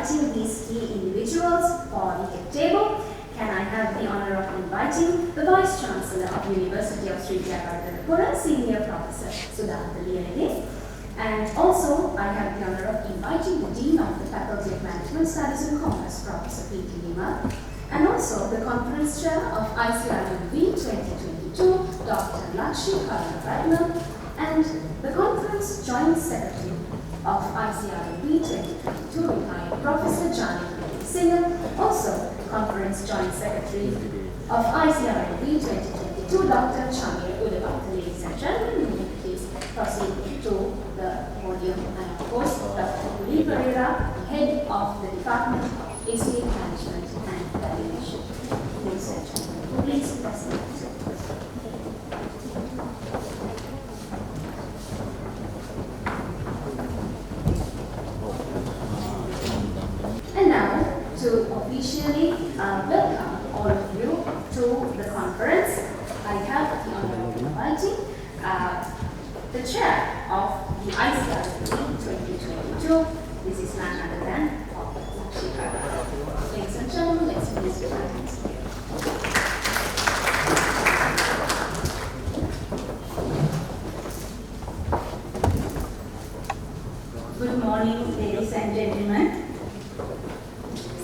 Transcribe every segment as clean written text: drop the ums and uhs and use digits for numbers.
inviting these key individuals for the head table, can I have the honor of inviting the Vice Chancellor of University of Sri Jayewardenepura, Senior Professor Sudhantha. And also, I have the honor of inviting the Dean of the Faculty of Management Studies and Commerce, Professor P.T. Nimal, and also the Conference Chair of ICREMV 2022, Dr. Lakshmi Karanratnam, and the Conference Joint Secretary of ICREMV 2022, retired Professor Janak Singh, also Conference Joint Secretary of ICREMV 2022, Dr. Chamir Udavata. Ladies and gentlemen, please proceed to the podium, and of course, Dr. Uli Pereira, Head of the Department of Estate Management and Valuation. Ladies and gentlemen, please proceed. And now, to officially welcome all of you to the conference, I have the honor of inviting the chair of the ICREMV 2022. This is none other than Lakshmi Karanratnam. Ladies and gentlemen, let's please give our hands. Good morning, ladies and gentlemen.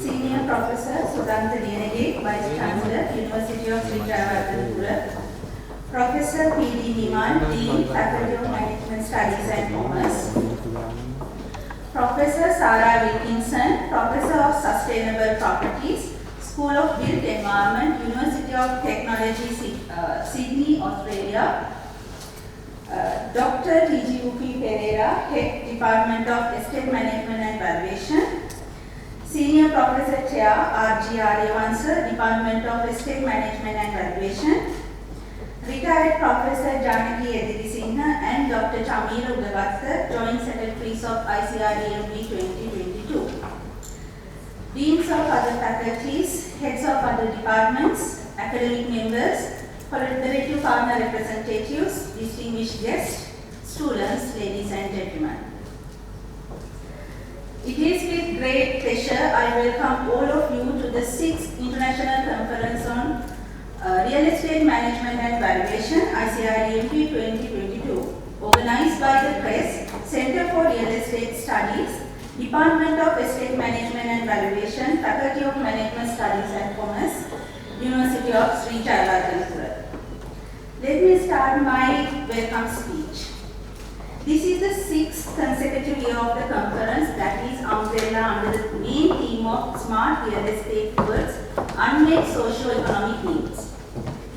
Senior Professor Sudhantha, Vice Chancellor, University of Sri Jayewardenepura, Professor P.D. Nimal, Dean, Faculty of Management Studies and Commerce, Professor Sarah Wilkinson, Professor of Sustainable Properties, School of Built Environment, University of Technology, Sydney, Australia, Dr. T.G. Pereira, Head Department of Estate Management and Valuation, Senior Professor Chair R.G. Aryavansa, Department of Estate Management and Valuation, retired Professor Janaki Ediri-Singha and Dr. Chamir Udavata, Joint Secretaries of ICREMV 2022, Deans of other faculties, Heads of other departments, academic members, collaborative partner representatives, distinguished guests, students, ladies and gentlemen. It is with great pleasure I welcome all of you to the 6th International Conference on Real Estate Management and Valuation, ICREMV 2022, organized by the Press, Center for Real Estate Studies, Department of Estate Management and Valuation, Faculty of Management Studies and Commerce, University of Sri Jayewardenepura. Let me start my welcome speech. This is the 6th consecutive year of the conference that is umbrella under the main theme of smart real estate towards unmet socio-economic needs.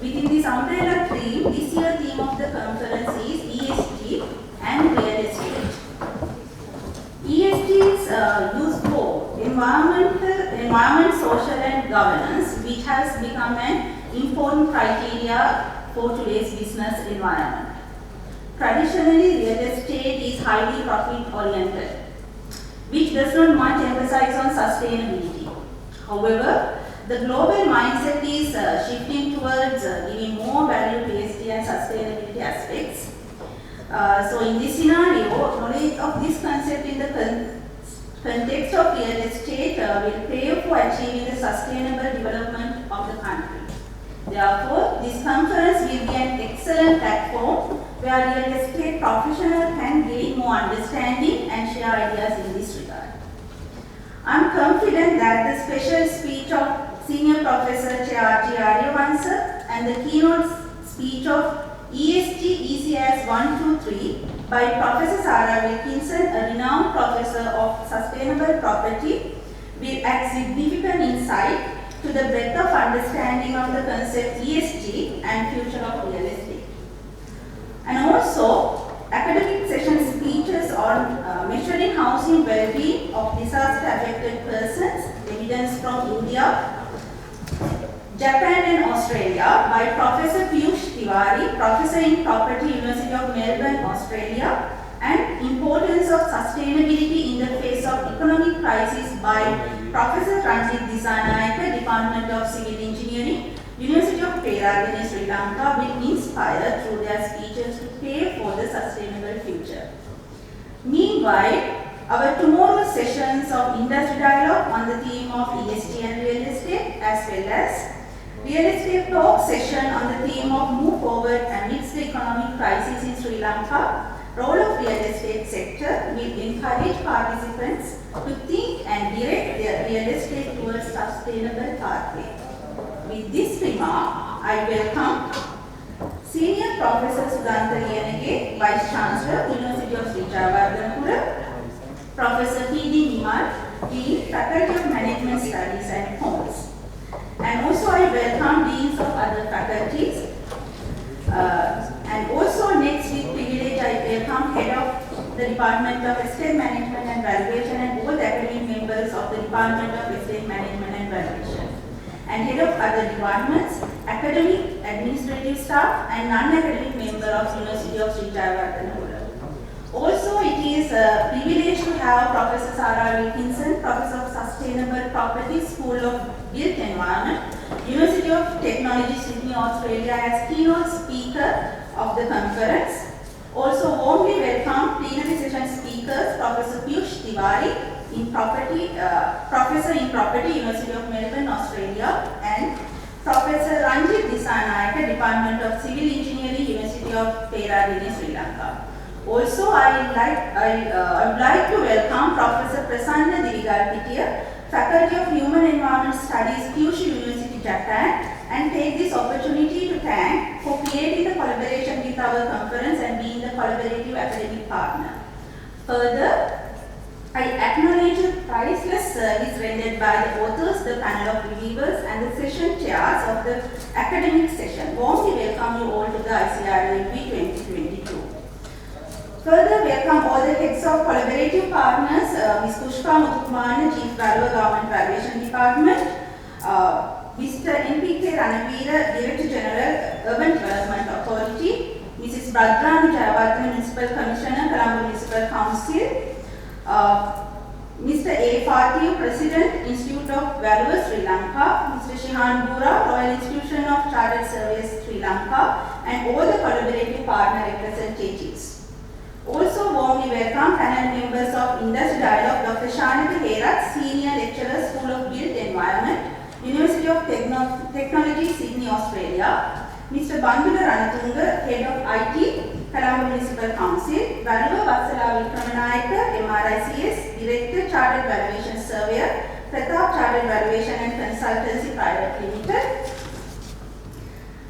Within this umbrella theme, this year's theme of the conference is ESG and real estate. ESG is used for environment, social and governance, which has become an important criteria for today's business environment. Traditionally, real estate is highly profit-oriented, which does not much emphasize on sustainability. However, the global mindset is shifting towards giving more value to ESG and sustainability aspects. So in this scenario, knowledge of this concept in the context of real estate will pay for achieving the sustainable development of the country. Therefore, this conference will be an excellent platform where real estate professionals can gain more understanding and share ideas in this regard. I am confident that the special speech of Senior Professor Chair R.G. Aryavansa and the keynote speech of ESG ECS 123 by Professor Sarah Wilkinson, a renowned professor of sustainable property, will add significant insight to the breadth of understanding of the concept ESG and future of real estate. And also, academic session speeches on measuring housing well-being of disaster-affected persons, evidence from India, Japan and Australia by Professor Kyushu, Professor in Property, University of Melbourne, Australia, and importance of sustainability in the face of economic crisis by Professor Ranjit Disanayake, Department of Civil Engineering, University of Peradeniya, Sri Lanka, will inspire through their speeches to pay for the sustainable future. Meanwhile, our tomorrow's sessions of industry dialogue on the theme of ESG and real estate, as well as real estate talk session on the theme of move forward amidst the economic crisis in Sri Lanka. Role of real estate sector will encourage participants to think and direct their real estate towards sustainable pathway. With this remark, I welcome Senior Professor Sudanta Liyanage, Vice Chancellor, University of Sri Jayewardenepura, Professor P.D. Nimal, Dean, Faculty of Management Studies and Homes. And also I welcome Deans of other faculties. And also next week privilege I welcome Head of the Department of Estate Management and Valuation and all the academic members of the Department of Estate Management and Valuation. And Head of other departments, academic, administrative staff and non-academic member of University of Sri Jayewardenepura. Also, it is a privilege to have Professor Sarah Wilkinson, Professor of Sustainable Property, School of Built Environment, University of Technology, Sydney, Australia, as keynote speaker of the conference. Also, warmly welcome plenary session speakers, Professor Piyush Tiwari, Professor in Property, University of Melbourne, Australia, and Professor Ranjit Disanayake, Department of Civil Engineering, University of Peradeniya, Sri Lanka. Also, I would like to welcome Professor Prasanna Dirigalpitiya, Faculty of Human Environment Studies, Kyushu University, Japan, and take this opportunity to thank for creating the collaboration with our conference and being the collaborative academic partner. Further, I acknowledge the priceless service rendered by the authors, the panel of reviewers, and the session chairs of the academic session. Warmly welcome you all to the ICREMV 2022. Further, welcome all the heads of collaborative partners, Ms. Pushpa Muthukumana, Chief Valuer, Government Valuation Department, Mr. NPK Ranavira, Director General, Urban Development Authority, Mrs. Bhadrani Jayawardene, Municipal Commissioner, Colombo Municipal Council, Mr. A. Fatih, President, Institute of Valuers, Sri Lanka, Mr. Shihan Bura, Royal Institution of Chartered Surveyors, Sri Lanka, and all the collaborative partner representatives. Also warmly welcome panel members of Industry Dialogue, Dr. Shanaka Herath, Senior Lecturer, School of Built Environment, University of Technology, Sydney, Australia, Mr. Bandula Ranatunga, Head of IT, Colombo Municipal Council, Valuer Vatsala Vikramanayaka, MRICS, Director, Chartered Valuation Surveyor, Pratap Chartered Valuation and Consultancy Private Limited,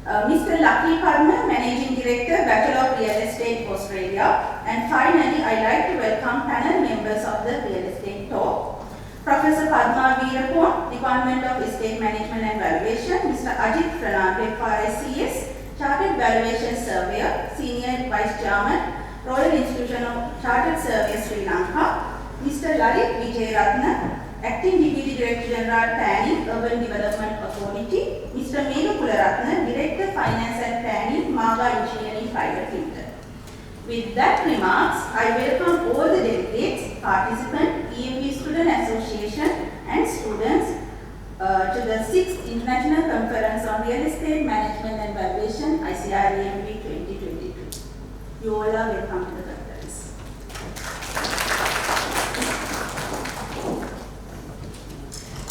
Mr. Lucky Parma, Managing Director, Bachelor of Real Estate, Australia. And finally, I'd like to welcome panel members of the Real Estate Talk. Professor Padma Veerapon, Department of Estate Management and Valuation, Mr. Ajit Pranab, FRSCS, Chartered Valuation Surveyor, Senior Vice Chairman, Royal Institution of Chartered Surveyors, Sri Lanka, Mr. Lalit Vijayaratna, Acting Deputy Director General, Planning, Urban Development Authority, Mr. Melu Kularatna, Director Finance and Planning, Maga Engineering Private Limited. With that remarks, I welcome all the delegates, participants, EMB Student Association and students to the 6th International Conference on Real Estate Management and Valuation, ICREMV 2022. You all are welcome to the conference.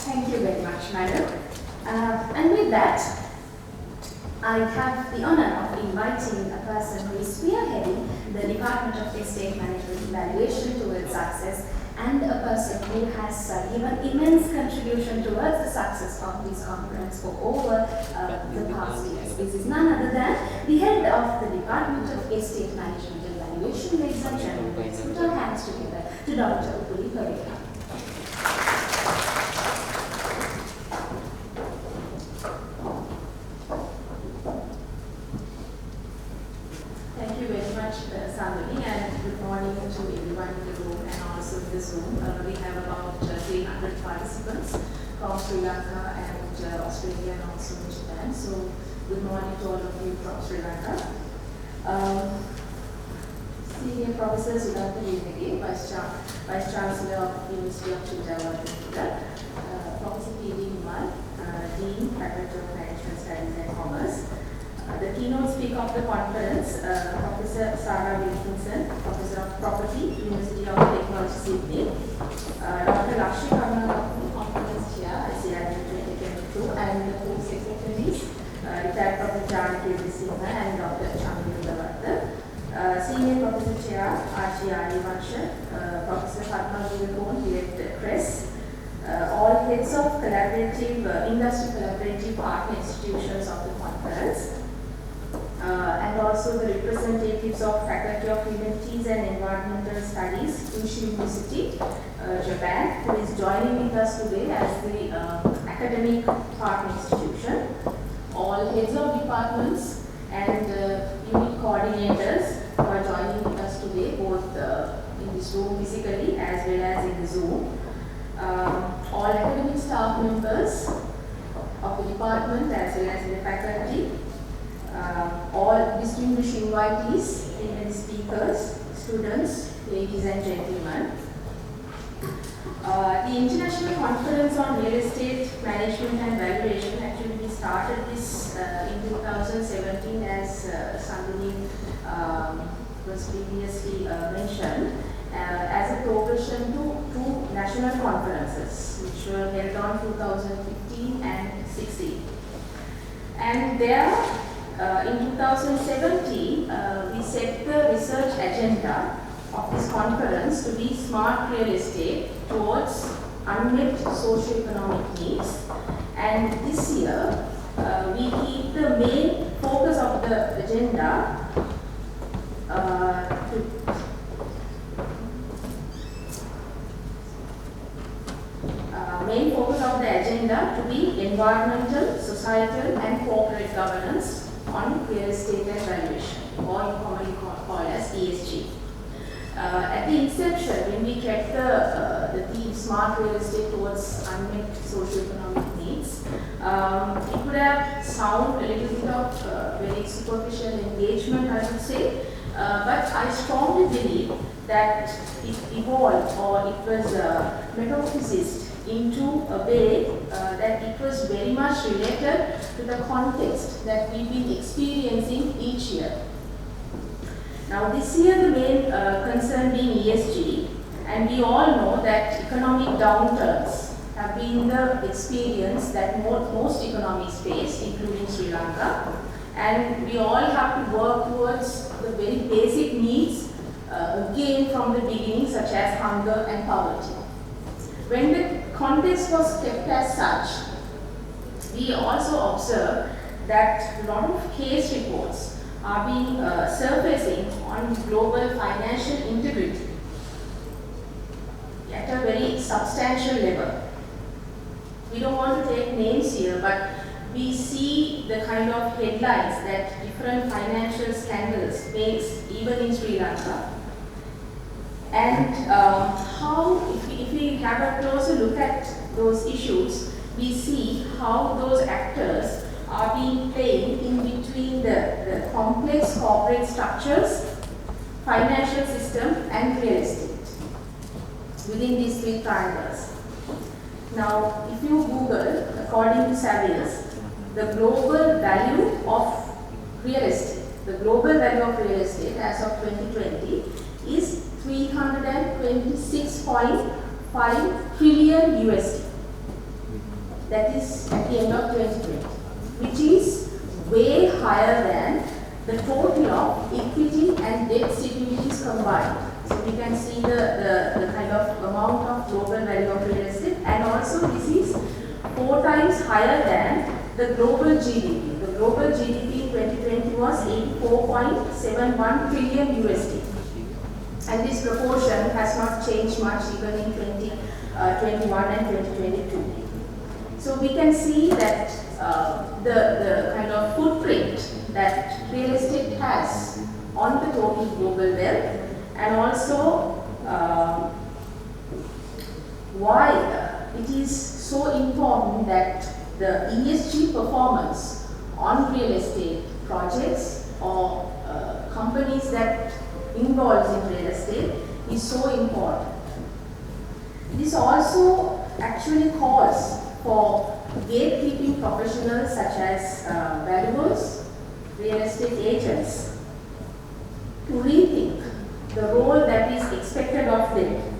Thank you very much, Madam. And with that, I have the honor of inviting a person who is spearheading the Department of Estate Management and Valuation towards success, and a person who has given immense contribution towards the success of this conference for over the past years. This is none other than the head of the Department of Estate Management and Valuation. Ladies and gentlemen, let's put our hands together to Dr. Upuri Parikar. Thank you very much, Sandhani, and good morning to everyone in the room and also in this room. We have about 300 participants from Sri Lanka and Australia and also Japan. So, good morning to all of you from Sri Lanka. Senior Professor Sudanta Liyanage, Vice Chancellor of the University of Sri Jayewardenepura, Professor P.D. Nimal, Dean, Faculty of Management Studies and Commerce. The keynote speaker of the conference, Professor Sarah Wilkinson, Professor of Property, University of Technology, Sydney. Dr. Lakshmi Karnataka, Conference Chair, ICREMV 2022, and the two secretaries, retired Professor Janaki Singha and Dr. Chandra. Senior Professor Chair, R.G. Arivansha, Professor Fatma Gilbon, Director Press, all heads of collaborative, industry collaborative partner institutions of the conference, and also the representatives of Faculty of Humanities and Environmental Studies, Kyushu University, Japan, who is joining with us today as the academic partner institution, all heads of departments and unit coordinators who are joining with us today, both in this room physically as well as in the Zoom. All academic staff members of the department as well as in the faculty, all distinguished invitees, eminent speakers, students, ladies and gentlemen. The International Conference on Real Estate Management and Valuation, actually we started this in 2017 as Sandhini was previously mentioned, as a progression to two national conferences which were held on 2015 and 16. And there in 2017 we set the research agenda of this conference to be smart real estate towards unmet socio-economic needs, and this year we keep the main focus of the agenda to be environmental, societal and corporate governance on real estate and valuation, or commonly called as ESG. At the inception, when we kept the theme smart real estate towards unmet socio-economic needs, it would have sounded a little bit of very superficial engagement, I would say, but I strongly believe that it evolved, or it was metamorphosed into a way that it was very much related to the context that we've been experiencing each year. Now this year the main concern being ESG, and we all know that economic downturns have been the experience that most economies face, including Sri Lanka, and we all have to work towards the very basic needs again from the beginning, such as hunger and poverty. When the context was kept as such, we also observed that a lot of case reports are being surfacing on global financial integrity at a very substantial level. We don't want to take names here, but we see the kind of headlines that different financial scandals makes even in Sri Lanka. And how, if we have a closer look at those issues, we see how those actors are being playing in between the complex corporate structures, financial system and real estate within these three triangles. Now, if you Google, according to Savills, the global value of real estate, the global value of real estate as of 2020 is 326.5 trillion USD. That is at the end of 2020, which is way higher than the total of equity and debt securities combined. So we can see the kind of amount of global value of real estate, and also this is 4 times higher than the global GDP. The global GDP in 2020 was 84.71 trillion USD. And this proportion has not changed much even in 2021 and 2022. So we can see that the kind of footprint that real estate has on the total global wealth, and also why it is so important that the ESG performance on real estate projects or companies that involves in real estate is so important. This also actually calls for gatekeeping professionals such as valuers, real estate agents, to rethink the role that is expected of them.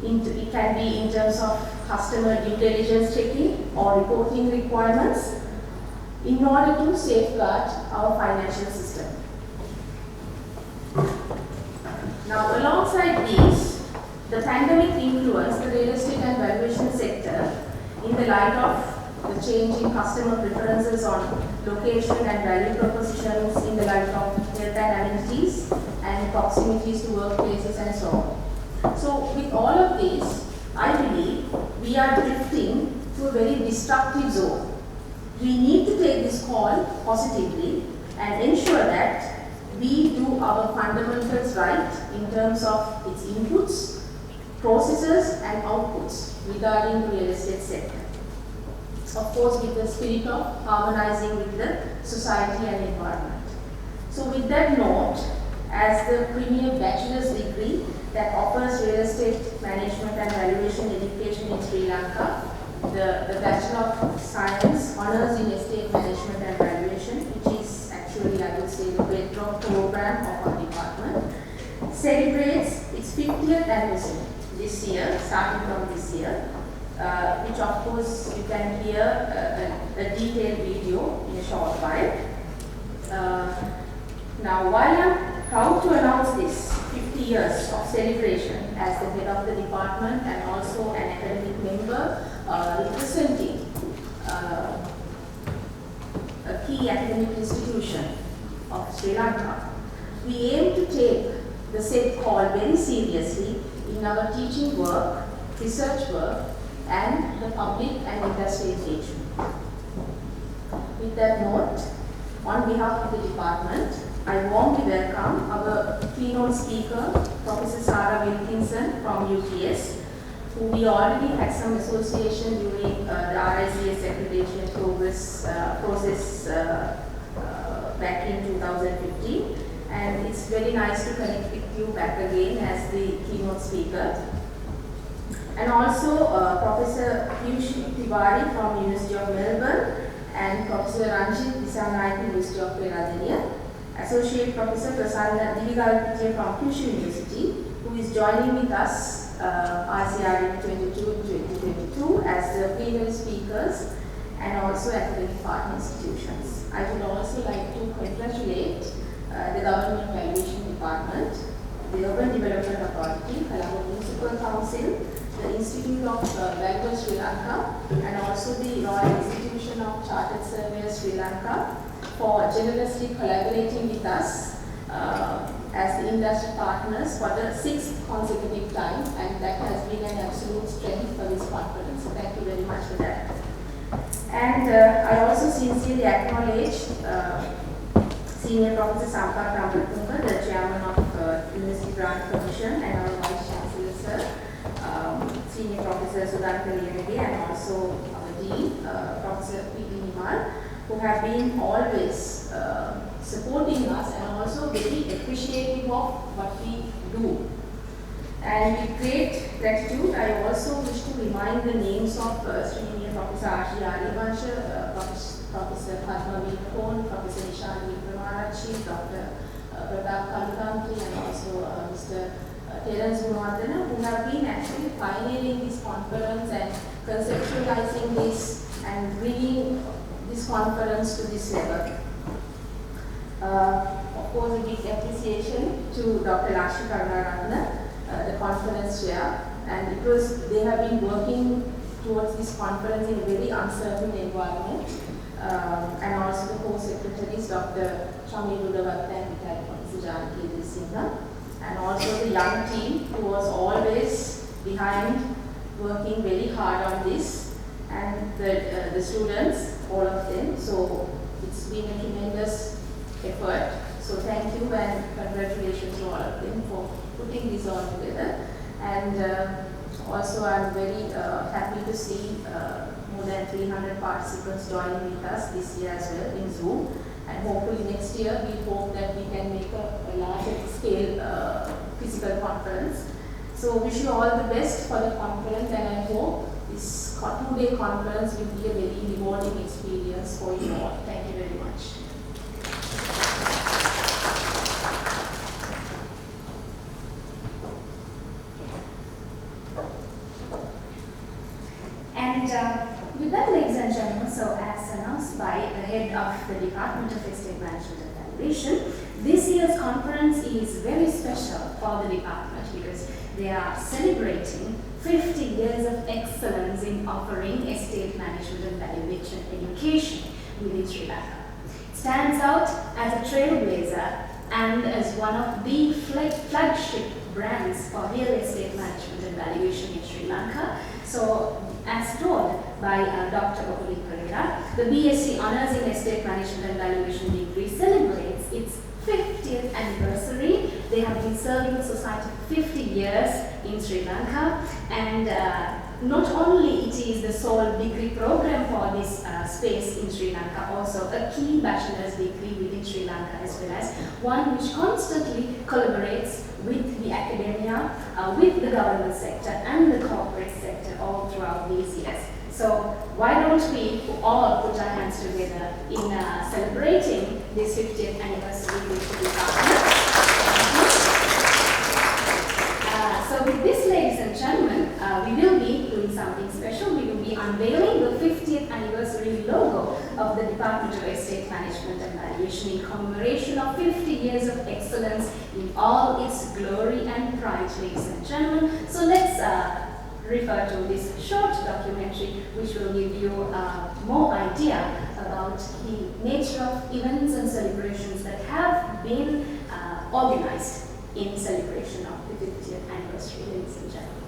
It can be in terms of customer due diligence checking or reporting requirements in order to safeguard our financial system. Now, alongside these, the pandemic influenced the real estate and valuation sector in the light of the change in customer preferences on location and value propositions in the light of health and amenities and proximities to workplaces and so on. So with all of this, I believe we are drifting to a very destructive zone. We need to take this call positively and ensure that we do our fundamentals right in terms of its inputs, processes and outputs regarding the real estate sector. Of course, with the spirit of harmonizing with the society and environment. So with that note, as the premier bachelor's degree that offers real estate management and valuation education in Sri Lanka, the Bachelor of Science Honours in Estate Management and Valuation, which is actually, I would say, the bedrock program of our department, celebrates its 50th anniversary this year, starting from this year, which of course you can hear a detailed video in a short while. Now, while I'm proud to announce this 50 years of celebration as the head of the department and also an academic member representing a key academic institution of Sri Lanka, we aim to take the said call very seriously in our teaching work, research work, and the public and industry engagement. With that note, on behalf of the department, I warmly welcome our keynote speaker, Professor Sarah Wilkinson from UTS, who we already had some association during the RICS accreditation process back in 2015. And it's very nice to connect with you back again as the keynote speaker. And also Professor Kyushu from University of Melbourne and Professor Ranjit Disanayak, University of Peradeniya, Associate Professor Prasanna Divigalpitiya from Kyushu University, who is joining with us ICREMV 2022 as the plenary speakers and also academic partner institutions. I would also like to congratulate the Government Valuation Department, the Urban Development Authority, Colombo Municipal Council, the Institute of Valuers Sri Lanka, and also the Royal Institution of Chartered Surveyors Sri Lanka for generously collaborating with us as the industry partners for the 6th consecutive time, and that has been an absolute strength for this conference. So thank you very much for that. And I also sincerely acknowledge Senior Professor Sampath Ambatunga, the Chairman of University Grant Commission, and our Vice Chancellor, Sir, Senior Professor Sudhankar Liyanage, and also our Dean, Professor P.P. Nimal, who have been always supporting us and also very appreciative of what we do. And with great gratitude, I also wish to remind the names of Senior Professor R.G. Arivansha, Professor Padma Vinapon, Professor Nishan Vikramarachchi, Dr. Pratap Kalutantri, and also Mr. Terence Gunawardena, who have been actually pioneering this conference and conceptualizing this and bringing this conference to this level. Of course, a big appreciation to Dr. Lakshmi Karunaratne, the conference chair, and because they have been working towards this conference in a very uncertain environment, and also the co-secretaries, Dr. Shami Rudavatta and retired Professor Janaki Singha, and also the young team who was always behind, working very hard on this, and the students, all of them. So it's been a tremendous effort. So thank you and congratulations to all of them for putting this all together. And also I'm very happy to see more than 300 participants joining with us this year as well in Zoom. And hopefully next year we hope that we can make a larger scale physical conference. So wish you all the best for the conference, and I hope this 2-day conference will be a very rewarding experience for you all. Thank you very much. by the head of the Department of Estate Management and Valuation. This year's conference is very special for the department because they are celebrating 50 years of excellence in offering estate management and valuation education within Sri Lanka. It stands out as a trailblazer and as one of the flagship brands for real estate management and valuation in Sri Lanka. So, as told by Dr. Pereira, the BSc Honours in Estate Management and Valuation degree celebrates its 50th anniversary. They have been serving the society for 50 years in Sri Lanka, and not only it is the sole degree program for this space in Sri Lanka, also a key bachelor's degree within Sri Lanka, as well as one which constantly collaborates with the academia, with the government sector and the corporate sector all throughout these years. So why don't we all put our hands together in celebrating this 50th anniversary with the department. So with this, ladies and gentlemen, we will be doing something special. We will be unveiling the 50th anniversary logo of the Department of Estate Management and Valuation in commemoration of 50 years of excellence in all its glory and pride, ladies and gentlemen. So let's refer to this short documentary which will give you more idea about the nature of events and celebrations that have been organized in celebration of the 50th anniversary, ladies and gentlemen.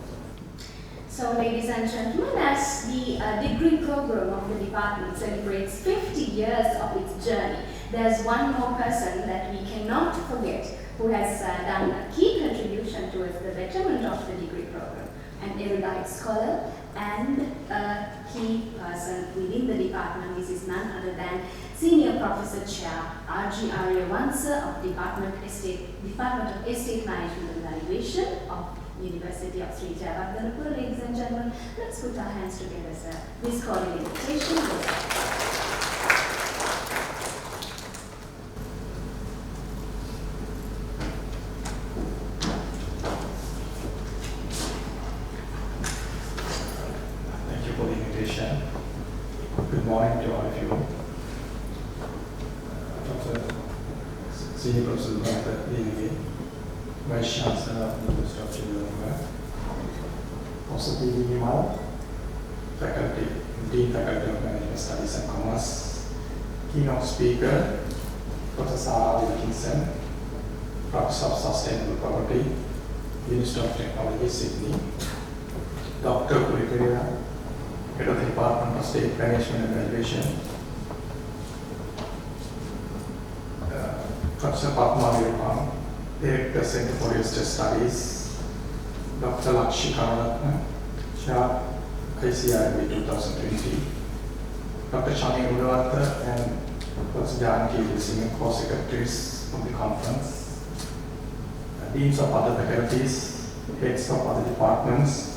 So, ladies and gentlemen, as the degree program of the department celebrates 50 years of its journey, there's one more person that we cannot forget who has done a key contribution towards the betterment of the degree program. An erudite scholar and a key person within the department. This is none other than Senior Professor Chair R.G. Aryavansa of Department of Estate Management and Valuation of University of Sri Jayewardenepura. Ladies and gentlemen, let's put our hands together, sir. This calling invitation goes out. Good morning to all of you. Dr. Senior Professor Valuation, Vice Chancellor of the University of Sri Lanka, Professor P.V. Faculty, Dean Faculty of Management Studies and Commerce, Keynote Speaker, Professor Sarah Wilkinson, Professor of Sustainable Property, University of Technology, Sydney, Dr. Pereira, Head of the Department of State Management and Valuation, Professor Padma Virupam, Director, Center for Real Estate Studies, Dr. Lakshmi Karanatna, Chair, ICREMV 2020, Dr. Chani Udawata and Professor Janaki Singh, Co-Secretaries of the conference, Deans of other faculties, Heads of other departments,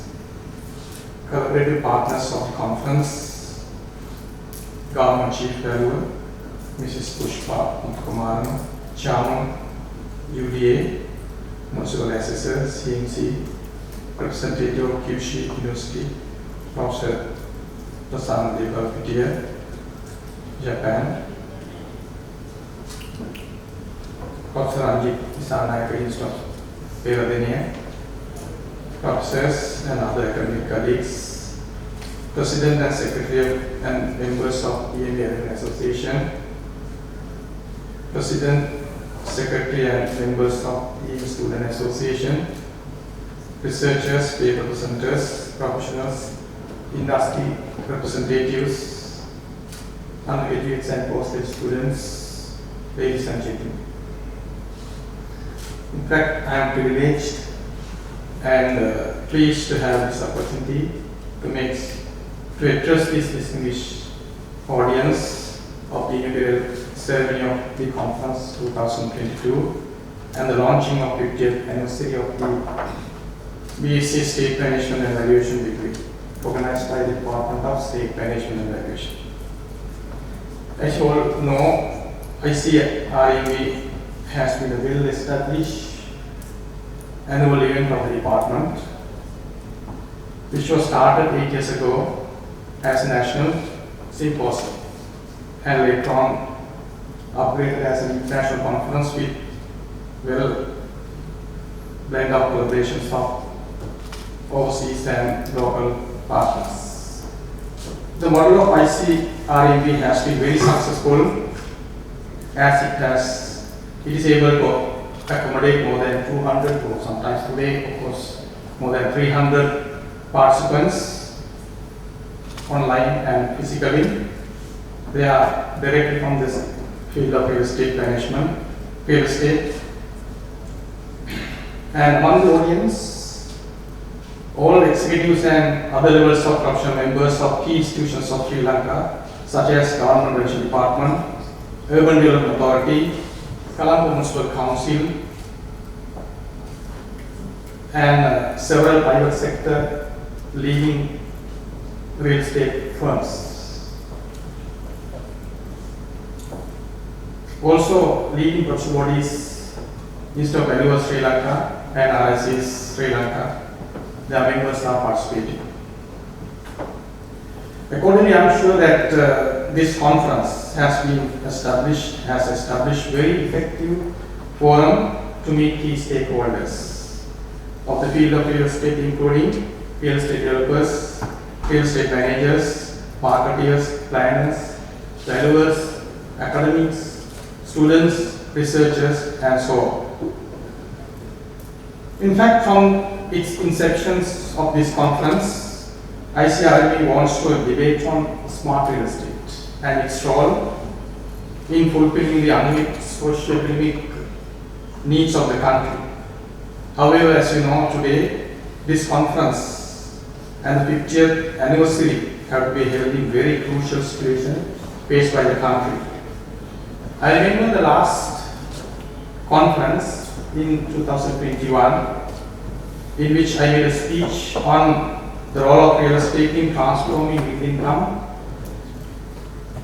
collaborative partners of the conference, Government Chief Valuer, Mrs. Pushpa Muthukumaran, Chairman, UDA, Municipal Assessor, CMC, Representative of Kyushu University, Professor Prasan Devapitia, Japan, Professor Anjit Isanayaka, Institute of Peradeniya, professors and other academic colleagues, President and Secretary and members of EMA Association, President, Secretary and members of the Student Association, researchers, paper presenters, professionals, industry representatives, undergraduates and postgraduate students, ladies and gentlemen. In fact, I am privileged and pleased to have this opportunity to address this distinguished audience of the inaugural ceremony of the conference 2022 and the launching of 50th anniversary of the BSc State Management and Valuation degree organized by the Department of State Management and Valuation. As you all know, ICREMV has been a well-established annual event of the department, which was started 8 years ago as a national symposium. and later on upgraded as an international conference with well blend of collaborations of overseas and local partners. The model of ICREMV has been very successful as it is able to accommodate more than 200 or sometimes today of course more than 300 participants online and physically. They are directly from this field of real estate management, real estate. And among the audience, all executives and other levels of corruption members of key institutions of Sri Lanka, such as Government Relations Department, Urban Development Authority, Colombo Municipal Council, and several private sector leading real estate firms. Also, leading professional bodies, Institute of Valuation Sri Lanka and RSS Sri Lanka, their members are participating. Accordingly, I am sure that this conference has established very effective forum to meet key stakeholders of the field of real estate, including real estate developers, real estate managers, marketeers, planners, valuers, academics, students, researchers, and so on. In fact, from its inceptions of this conference, ICREMV wants to debate on smart real estate and its role in fulfilling the unmet socio-economic needs of the country. However, as you know, today, this conference and the 50th anniversary have to be held in very crucial situation faced by the country. I remember the last conference in 2021 in which I made a speech on the role of real estate in transforming middle-income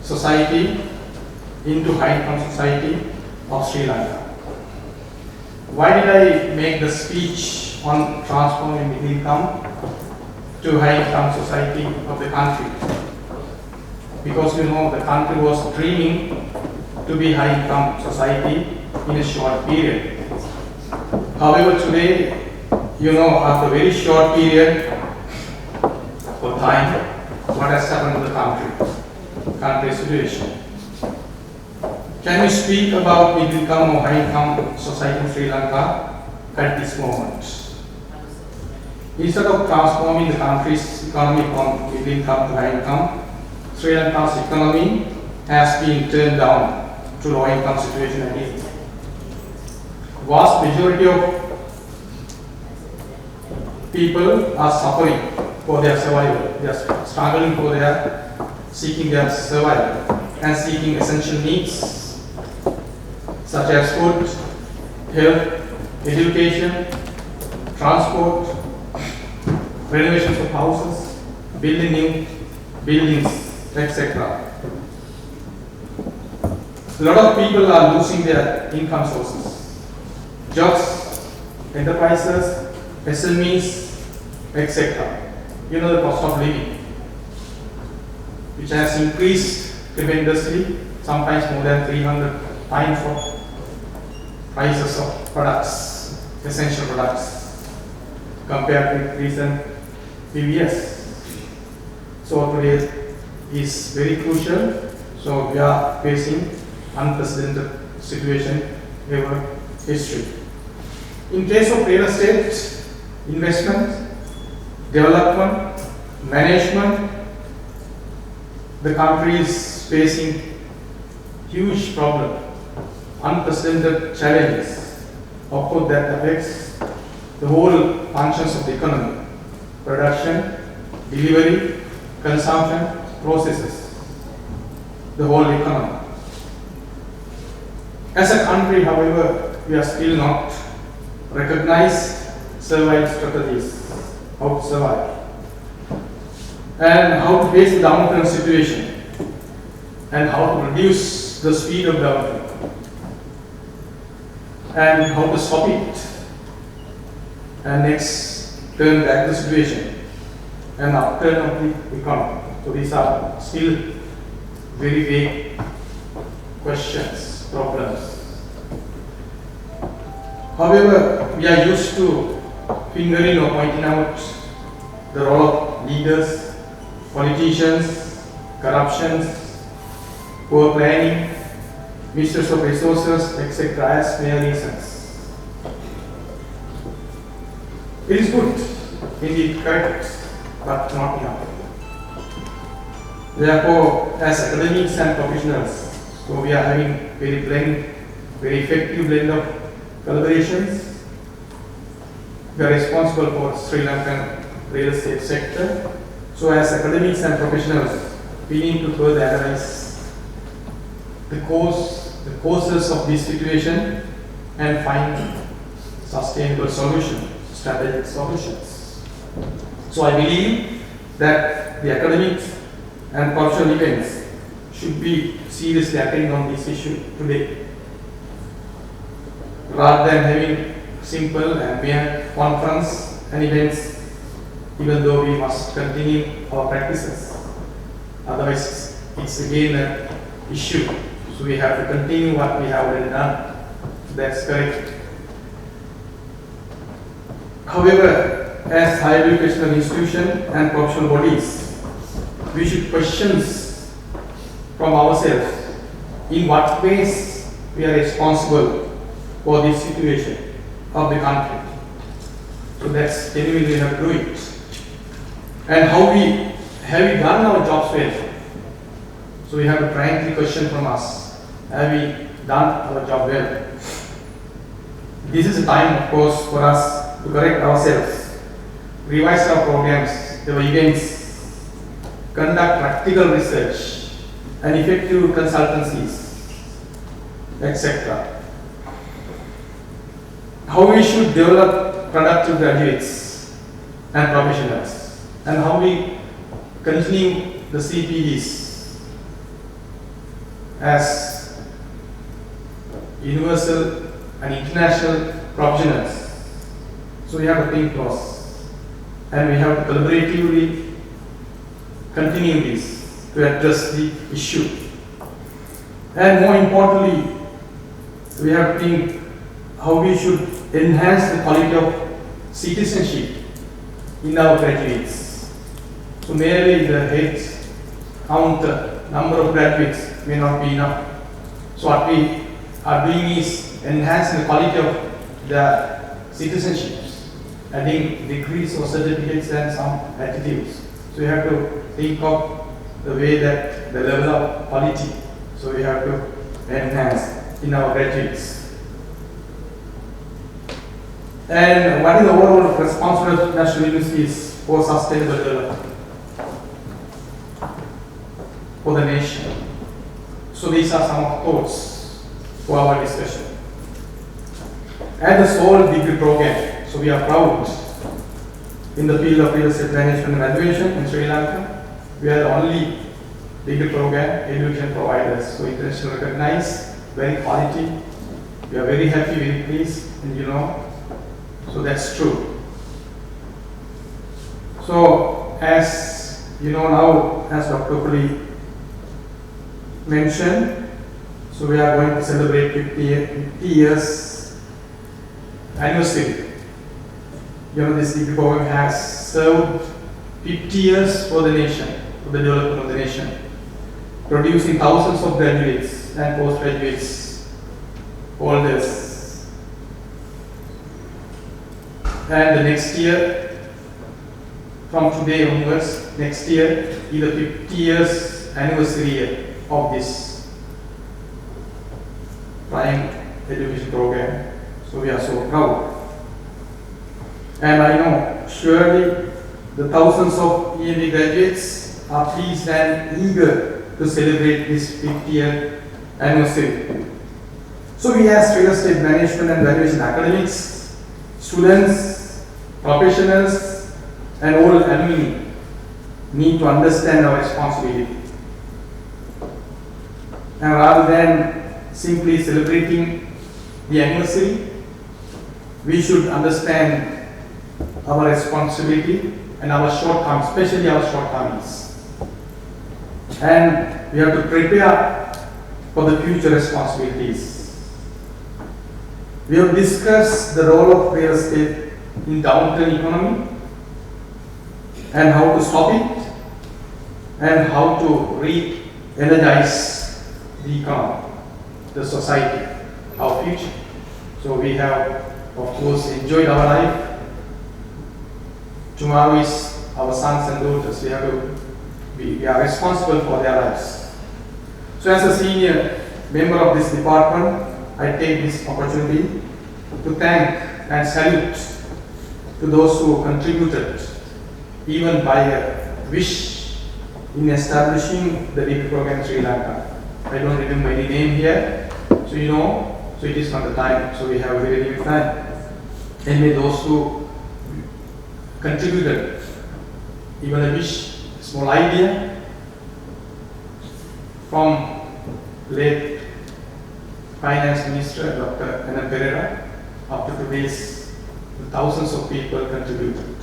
society into high-income society of Sri Lanka. Why did I make the speech on transforming middle-income to high-income society of the country? Because you know the country was dreaming to be high-income society in a short period. However, today, you know, after a very short period of time, what has happened to the country situation. Can you speak about middle-income or high-income society in Sri Lanka at this moment? Instead of transforming the country's economy from middle-income to high-income, Sri Lanka's economy has been turned down to low-income situation again. Vast majority of people are suffering for their survival. They are struggling for seeking their survival and seeking essential needs such as food, health, education, transport, renovations of houses, building new buildings, etc. A lot of people are losing their income sources, jobs, enterprises, SMEs, etc. You know the cost of living, which has increased tremendously, sometimes more than 300 times of prices of products, essential products, compared with recent few years. So today is very crucial. So we are facing unprecedented situation ever history. In case of real estate, investment, development, management, the country is facing huge problem, unprecedented challenges, of course that affects the whole functions of the economy, production, delivery, consumption, processes, the whole economy. As a country, however, we are still not recognized survival strategies, how to survive, and how to face the downturn situation, and how to reduce the speed of downturn, and how to stop it, and next turn back the situation, and upturn of the economy. So these are still very vague questions, problems. However, we are used to fingering or pointing out the role of leaders, politicians, corruptions, poor planning, misuse of resources, etc. as mere reasons. It is good, indeed correct, but not enough. Therefore, as academics and professionals, so we are having very effective blend of collaborations. We are responsible for Sri Lankan real estate sector. So as academics and professionals, we need to further analyze the causes of this situation and find sustainable solutions, strategic solutions. So I believe that the academics and professional events should be seriously attending on this issue today, rather than having simple and mere conference and events, even though we must continue our practices. Otherwise, it's again an issue. So we have to continue what we have already done. That's correct. However, as higher educational institution and professional bodies, we should question from ourselves in what ways we are responsible for this situation of the country. So that's genuinely we have to do it. And have we done our jobs well? So we have to frankly question from us, have we done our job well? This is a time, of course, for us to correct ourselves, revise our programs, our events, conduct practical research and effective consultancies, etc. How we should develop productive graduates and professionals, and how we continue the CPDs as universal and international professionals. So we have to think close, and we have to collaboratively continue this to address the issue. And more importantly, we have to think how we should enhance the quality of citizenship in our graduates. So merely the head count, number of graduates may not be enough. So what we are doing is enhancing the quality of the citizenships, adding degrees or certificates and some attitudes. So we have to think of the way that the level of quality, so we have to enhance in our graduates. And what is the overall responsibility of national universities for sustainable development for the nation? So these are some of thoughts for our discussion. And the sole degree program, so we are proud in the field of real estate management and valuation in Sri Lanka. We are the only degree program education providers, so internationally recognized, very quality. We are very happy, very pleased, and so that's true. So as you know now, as Dr. Puli mentioned, so we are going to celebrate 50 years anniversary. This degree program has served 50 years for the nation, for the development of the nation, producing thousands of graduates and postgraduates, holders. And the next year, from today onwards, next year is the 50 years anniversary year of this prime education program. So we are so proud. And I know surely the thousands of EMV graduates are pleased and eager to celebrate this 50th anniversary. So we as real estate management and valuation academics, students, professionals and all alumni need to understand our responsibility. And rather than simply celebrating the anniversary, we should understand our responsibility and our shortcomings, especially our shortcomings. And we have to prepare for the future responsibilities. We have discussed the role of real estate in downturn economy and how to stop it and how to re-energize the economy, the society, our future. So we have, of course, enjoyed our life. Tomorrow is our sons and daughters. We are responsible for their lives. So as a senior member of this department, I take this opportunity to thank and salute to those who contributed, even by a wish, in establishing the degree program in Sri Lanka. I don't remember any name here, so you know, so it is not the time, so we have a very limited time. And may those who contributed, even a wish, small idea, from late Finance Minister Dr. N. Pereira, up to today's, thousands of people contributed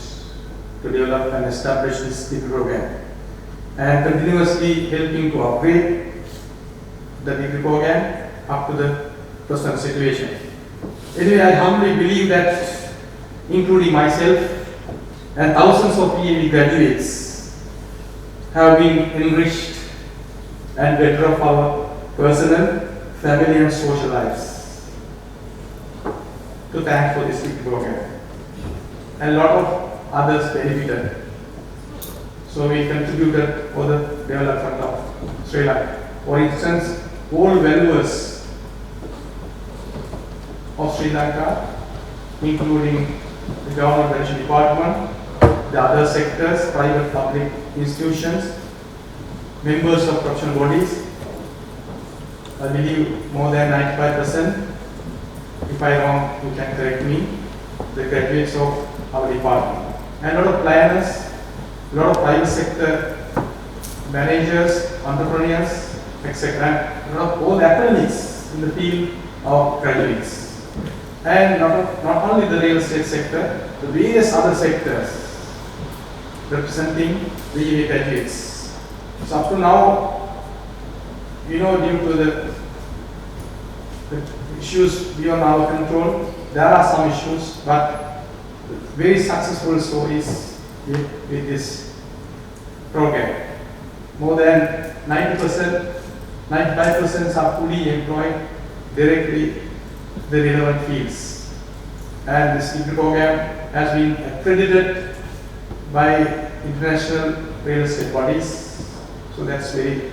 to develop and establish this degree program, and continuously helping to upgrade the degree program up to the present situation. Anyway, I humbly believe that, including myself and thousands of PhD graduates, have been enriched and better of our personal, family and social lives. To thank for this degree program. And a lot of others benefited. So we contributed for the development of Sri Lanka. For instance, all valuers of Sri Lanka, including the government pension department, the other sectors, private public institutions, members of professional bodies, I believe more than 95%, if I am wrong, you can correct me, the graduates of our department. And a lot of planners, a lot of private sector managers, entrepreneurs, etc. And a lot of all academics in the field of graduates. And not only the real estate sector, the various other sectors representing the EA graduates. So up to now, you know, due to the issues beyond our control, there are some issues, but very successful stories with this program. More than 90%, 95% are fully employed directly the relevant fields. And this degree program has been accredited by international real estate bodies. So that's very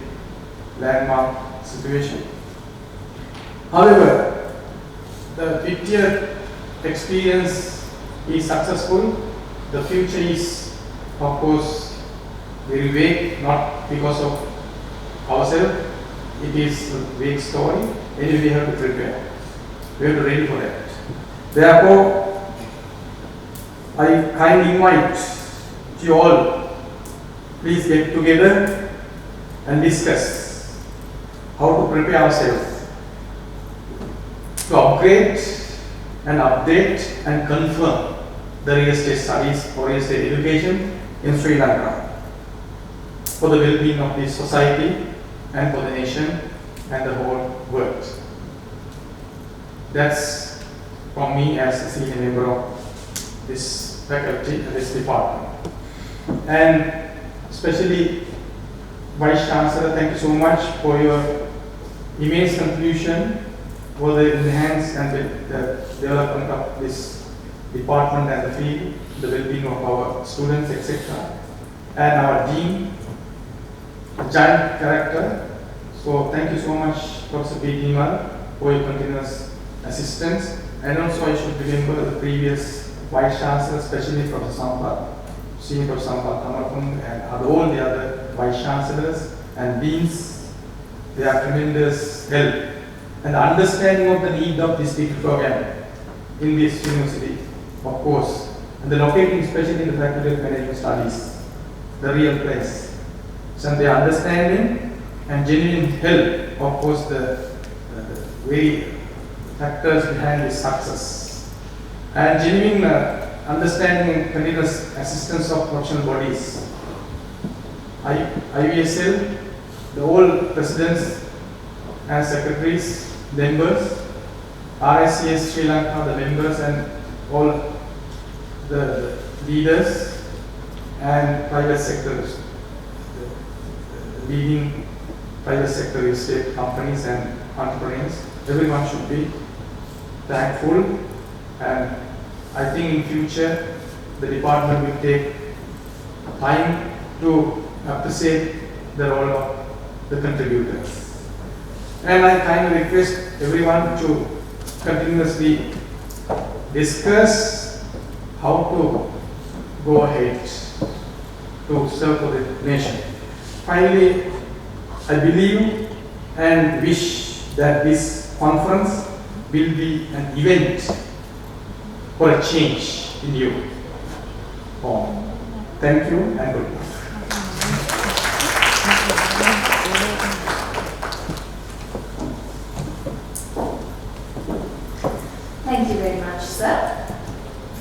landmark situation. However, the 50th experience is successful. The future is, of course, very vague, not because of ourselves. It is a vague story. Anyway, we have to prepare. We have to ready for that. Therefore, I kindly invite you all, please get together and discuss how to prepare ourselves to upgrade and update and confirm the real estate studies or real estate education in Sri Lanka for the well-being of the society and for the nation and the whole world. That's from me as a senior member of this faculty and this department. And especially Vice Chancellor, thank you so much for your immense contribution for the enhance and the development of this department and the field, the well-being of our students, etc. And our dean, a giant character. So thank you so much, Professor P. Nimal, for your continuous assistance. And also I should remember the previous Vice Chancellor, especially Professor Sampath, Senior Professor Sampath Amarapung, and all the other Vice Chancellors and Deans. They are tremendous help. And the understanding of the need of this degree program in this university, of course, and the locating especially in the Faculty of Management Studies, the real place. So their understanding and genuine help, of course, the very factors behind this success. And genuine understanding and continuous assistance of professional bodies. IVSL, the old presidents as secretaries, members, RICS Sri Lanka, the members and all the leaders and private sectors, the leading private sector real estate companies and entrepreneurs. Everyone should be thankful, and I think in future the department will take time to appreciate the role of the contributors. And I kindly request everyone to continuously discuss how to go ahead to serve for the nation. Finally, I believe and wish that this conference will be an event for a change in you all. Thank you and good luck. Thank you very much, sir.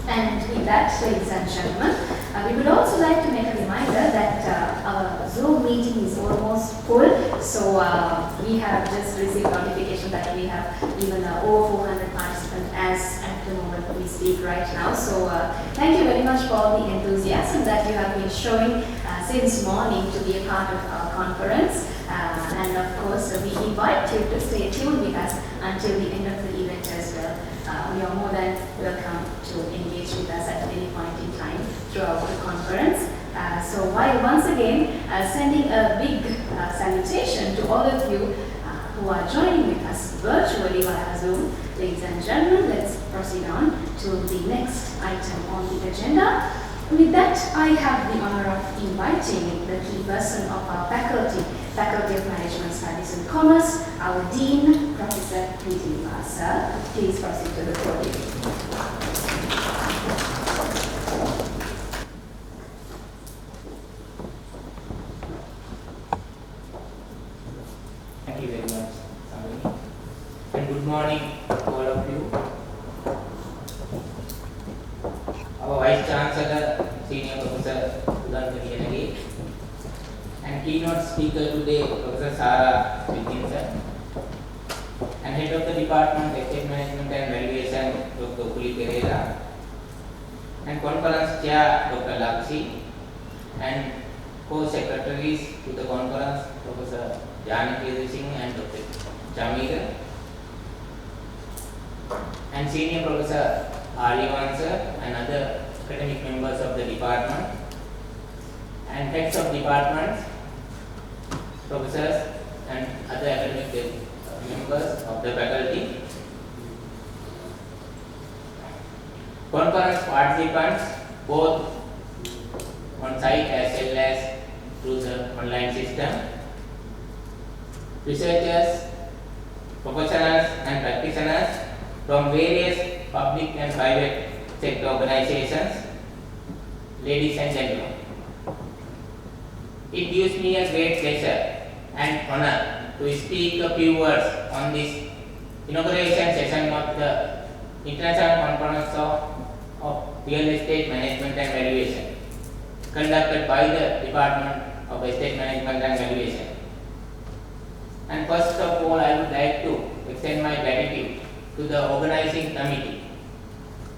And with that, ladies and gentlemen, we would also like to make a reminder that our Zoom meeting is almost full. So we have just received notification that we have even over 400 participants as at the moment we speak right now. So thank you very much for the enthusiasm that you have been showing since morning to be a part of our conference. And of course, we invite you to stay tuned with us until the end of the event as well. You are more than welcome to engage with us at any point in time throughout the conference. So while once again sending a big salutation to all of you who are joining with us virtually via Zoom, ladies and gentlemen, let's proceed on to the next item on the agenda. With that, I have the honor of inviting the key person of our faculty, Faculty of Management Studies and Commerce, our Dean, Professor Nitin. Sir, please proceed to the podium. Thank you very much, Samini. And good morning to all of you. Our Vice Chancellor, Senior Professor Udanthi, and keynote speaker today, Professor Sara Wilkinson, and Head of the Department, Estate Management and Valuation, Dr. Kuli Pereira, and Conference Chair, Dr. Lakshi, and co-secretaries to the conference, Professor Janaki Singh and Dr. Jamila, and Senior Professor Aryavansa and other academic members of the department, and heads of departments, professors and other academic members of the faculty. Conference participants, both on site as well as through the online system, researchers, professionals and practitioners from various public and private sector organizations, ladies and gentlemen. It gives me a great pleasure and honor to speak a few words on this inauguration session of the International Conference of Real Estate Management and Valuation, conducted by the Department of Estate Management and Valuation. And first of all, I would like to extend my gratitude to the organizing committee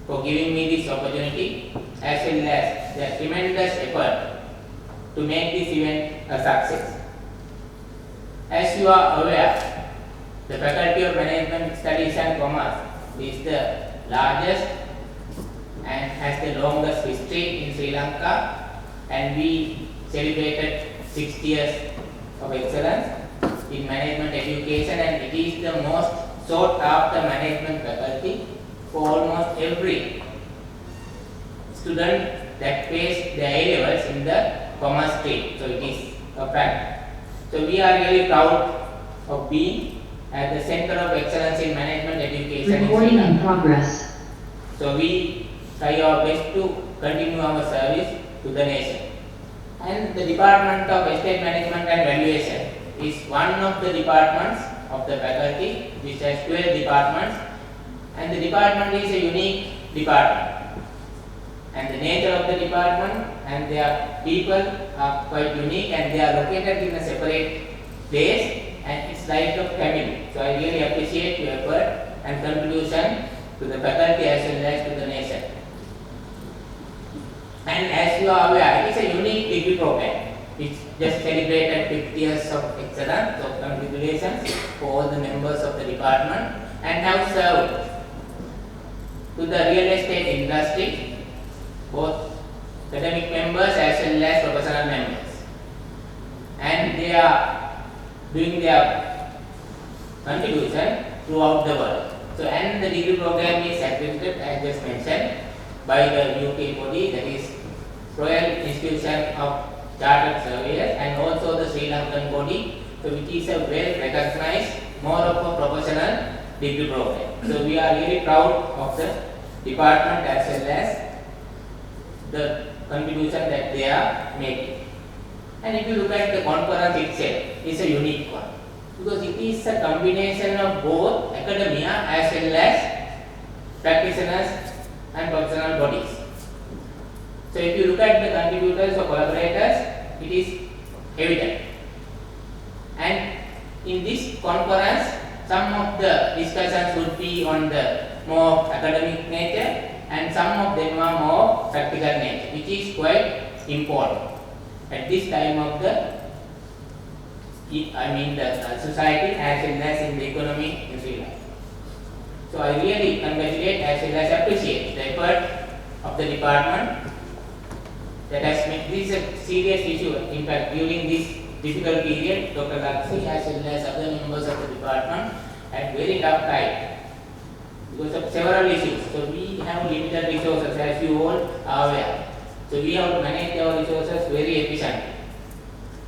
for giving me this opportunity, as well as their tremendous effort to make this event a success. As you are aware, the Faculty of Management Studies and Commerce is the largest and has the longest history in Sri Lanka, and we celebrated 60 years of excellence in management education, and it is the most sought after management faculty for almost every student that pays their A-levels in the commerce stream. So it is a fact. So we are really proud of being at the center of excellence in management education Recording in Sri in Lanka. progress. So we try our best to continue our service to the nation. And the Department of Estate Management and Valuation is one of the departments of the faculty, which has 12 departments, and the department is a unique department. And the nature of the department and their people are quite unique, and they are located in a separate place, and it's like a family. So I really appreciate your effort and contribution to the faculty as well as to the nation. And as you are aware, it is a unique degree program which just celebrated 50 years of excellence. So congratulations for all the members of the department and have served to the real estate industry, both academic members as well as professional members. And they are doing their contribution throughout the world. So, and the degree program is accredited, as just mentioned, by the UK body, that is Royal Institution of Chartered Surveyors, and also the Sri Lankan body, so which is a well recognized, more of a professional degree program. So we are really proud of the department as well as the contribution that they are making. And if you look at the conference itself, it's a unique one because it is a combination of both academia as well as practitioners and professional bodies. So if you look at the contributors or collaborators, it is evident. And in this conference, some of the discussions would be on the more academic nature and some of them are more practical nature, which is quite important at this time of the society as well as in the economy in Sri Lanka. So I really congratulate as well as appreciate the effort of the department that has made this a serious issue. In fact, during this difficult period, Dr. Laxi as well as other members of the department had very tough time because of several issues. So we have limited resources, as you all are aware. So we have to manage our resources very efficiently,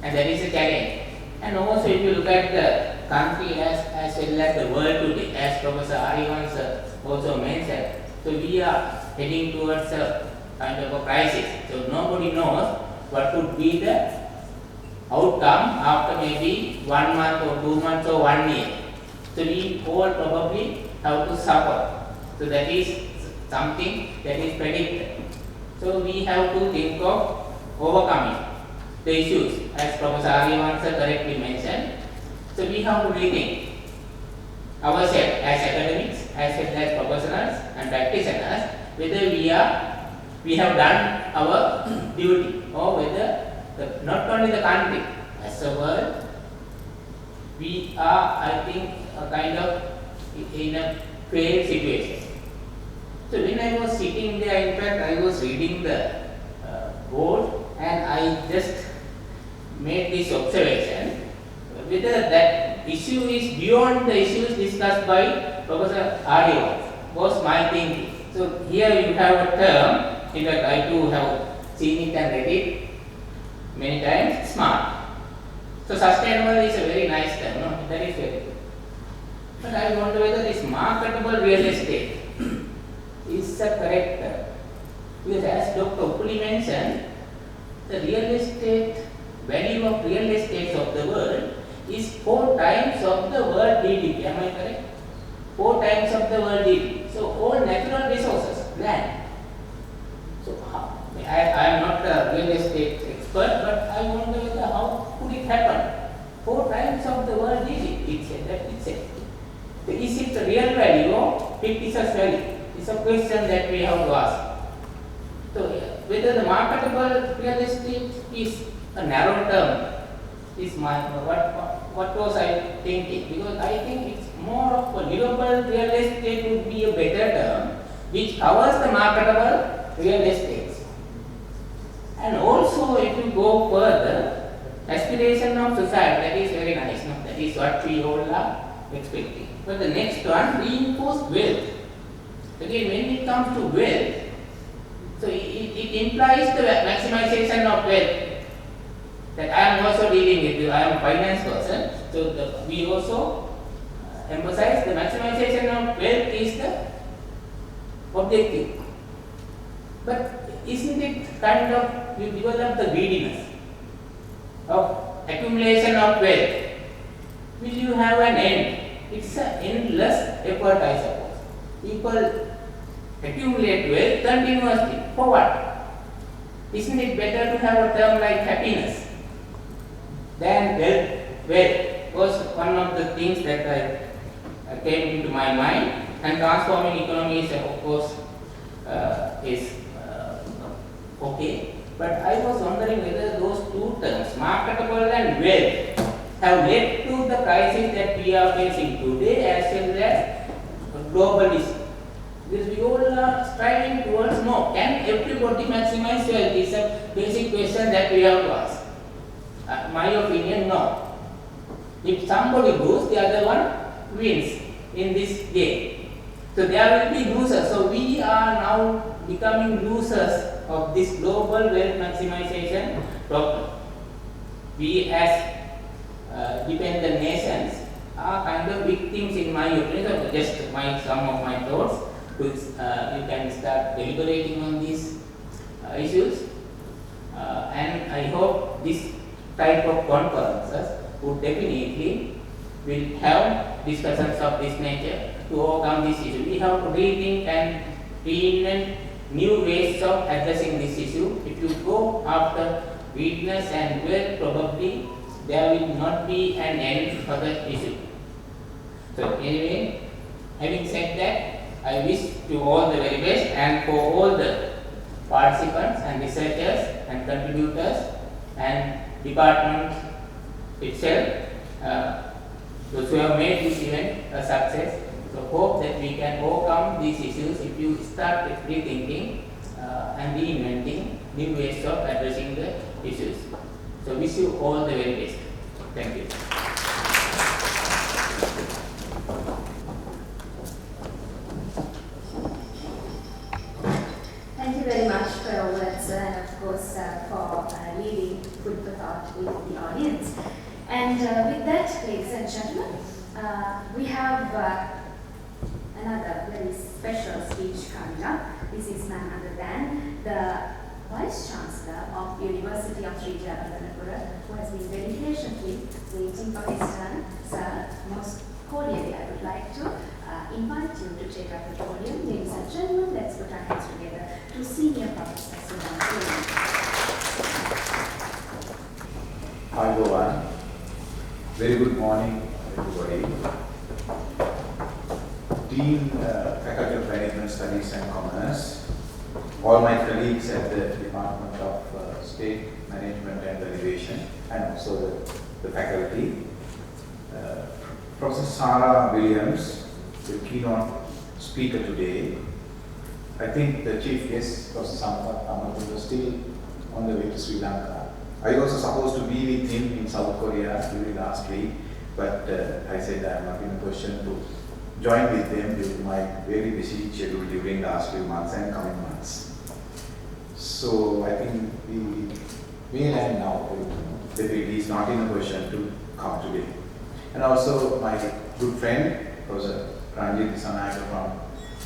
and that is a challenge. And also, if you look at the country as well as the world today, as Professor Arivans also mentioned, so we are heading towards a kind of a crisis. So nobody knows what could be the outcome after maybe 1 month or 2 months or 1 year. So we all probably have to suffer. So that is something that is predicted. So we have to think of overcoming the issues, as Professor Arivans correctly mentioned. So we have to rethink ourselves as academics, as well as professionals and practitioners, whether we have done our duty or whether not only the country, as a world, we are, I think, kind of in a failed situation. So when I was sitting there, in fact, I was reading the board and I just made this observation whether that issue is beyond the issues discussed by Professor Ariyavans was my thinking. So here you have a term, in fact I too have seen it and read it many times, SMART. So sustainable is a very nice term, no? That is very good. But I wonder whether this marketable real estate is a correct term. Because as Dr. Upuli mentioned, the real estate value of real estate of the world is 4 times of the world GDP. Am I correct? 4 times of the world GDP. So all natural resources, land. So I am not a real estate expert, but I wonder whether how could it happen? 4 times of the world GDP. It's it. Is it the real value or fictitious value? It's a question that we have to ask. So whether the marketable real estate is a narrow term is my what was I thinking? Because I think it's more of a livable real estate would be a better term, which covers the marketable real estates. And also, if you go further, aspiration of society, that is very nice. No? That is what we all are expecting. But the next one, reinforce wealth. Again, when it comes to wealth, so it implies the maximization of wealth. That I am also dealing with, I am a finance person, so we also emphasize the maximization of wealth is the objective. But isn't it kind of, you develop the greediness of accumulation of wealth? Will you have an end? It's an endless effort, I suppose. People accumulate wealth continuously. For what? Isn't it better to have a term like happiness than wealth? was one of the things that came into my mind. And transforming economy is, of course, okay. But I was wondering whether those two terms, marketable and wealth, have led to the crisis that we are facing today as well as globalism. Because we all are striving towards more. Can everybody maximize wealth? Is a basic question that we have to ask. My opinion, no. If somebody loses, the other one wins in this game. So there will be losers. So we are now becoming losers of this global wealth maximization problem. We as dependent nations are kind of victims, in my opinion. So just some of my thoughts. You can start deliberating on these issues, and I hope this type of conferences would definitely will have discussions of this nature to overcome this issue. We have to rethink and reinvent new ways of addressing this issue. If you go after weakness and wealth, probably there will not be an end for the issue. So anyway, having said that, I wish you all the very best, and for all the participants and researchers and contributors and department itself, those who have made this event a success. So hope that we can overcome these issues if you start rethinking and reinventing new ways of addressing the issues. So wish you all the very best. Thank you. Thank you very much for your words, and of course for leaving food for thought with the audience. And with that, ladies and gentlemen, we have another very special speech coming up. This is none other than the Vice Chancellor of University of Sri Jayewardenepura, who has been very patiently waiting for his turn. Sir, most cordially, I would like to invite you to take up the podium. Ladies and gentlemen, let's put our hands together to Senior Professor Sri Lanka. Hi everyone. Very good morning, everybody. Dean, Faculty of Management Studies and Commerce, all my colleagues at the Department of State Management and Valuation, and also the faculty. Professor Sarah Williams, the keynote speaker today. I think the chief guest, Professor Sampath Amatul, was still on the way to Sri Lanka. I was also supposed to be with him in South Korea during last week, but I said I am not in a position to join with them due to my very busy schedule during last few months and coming months. So I think we will end now. Definitely is not in a position to come today. And also my good friend, Professor Ranjit Isanayaka from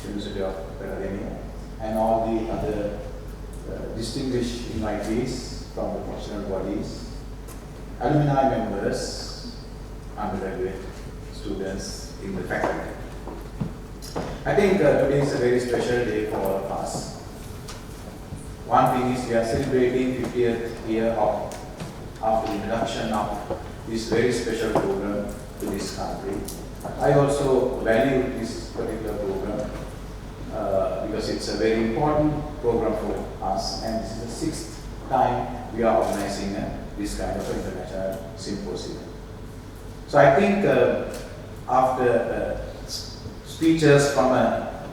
University of Pennsylvania, and all the other distinguished invitees from the professional bodies, alumni members, undergraduate students in the faculty. I think today is a very special day for all of us. One thing is we are celebrating 50th year of the introduction of this very special program to this country. I also value this particular program because it's a very important program for us, and this is the 6th time we are organizing this kind of international symposium. So I think after speeches from a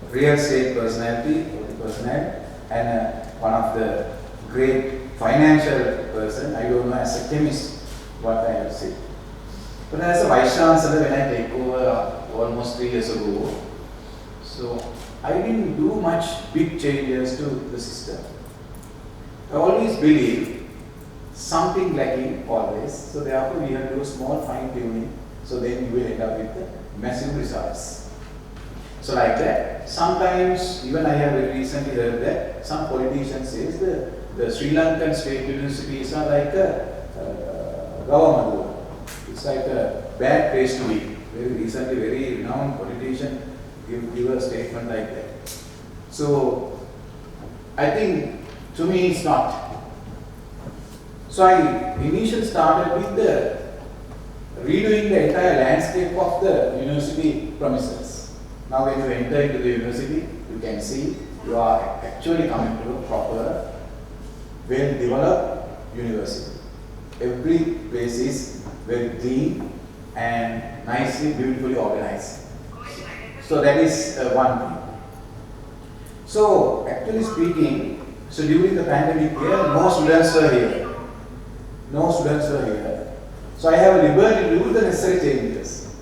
real estate personality and one of the great financial person, I don't know as a chemist what I have said. But as a Vice Chancellor, when I take over almost 3 years ago, so I didn't do much big changes to the system. I always believe something lacking always, so therefore we have to do a small fine tuning, so then you will end up with the massive results. So like that, sometimes even I have very recently heard that some politicians say the Sri Lankan state universities are like a government work. It's like a bad place to be. Very recently, very renowned politician give a statement like that. So I think to me it's not. So I initially started with the redoing the entire landscape of the university premises. Now when you enter into the university, you can see you are actually coming to a proper, well-developed university. Every place is very clean and nicely, beautifully organized. So that is one thing. So actually speaking, so during the pandemic year, no students were here. No students were here. So I have a liberty to do the necessary changes.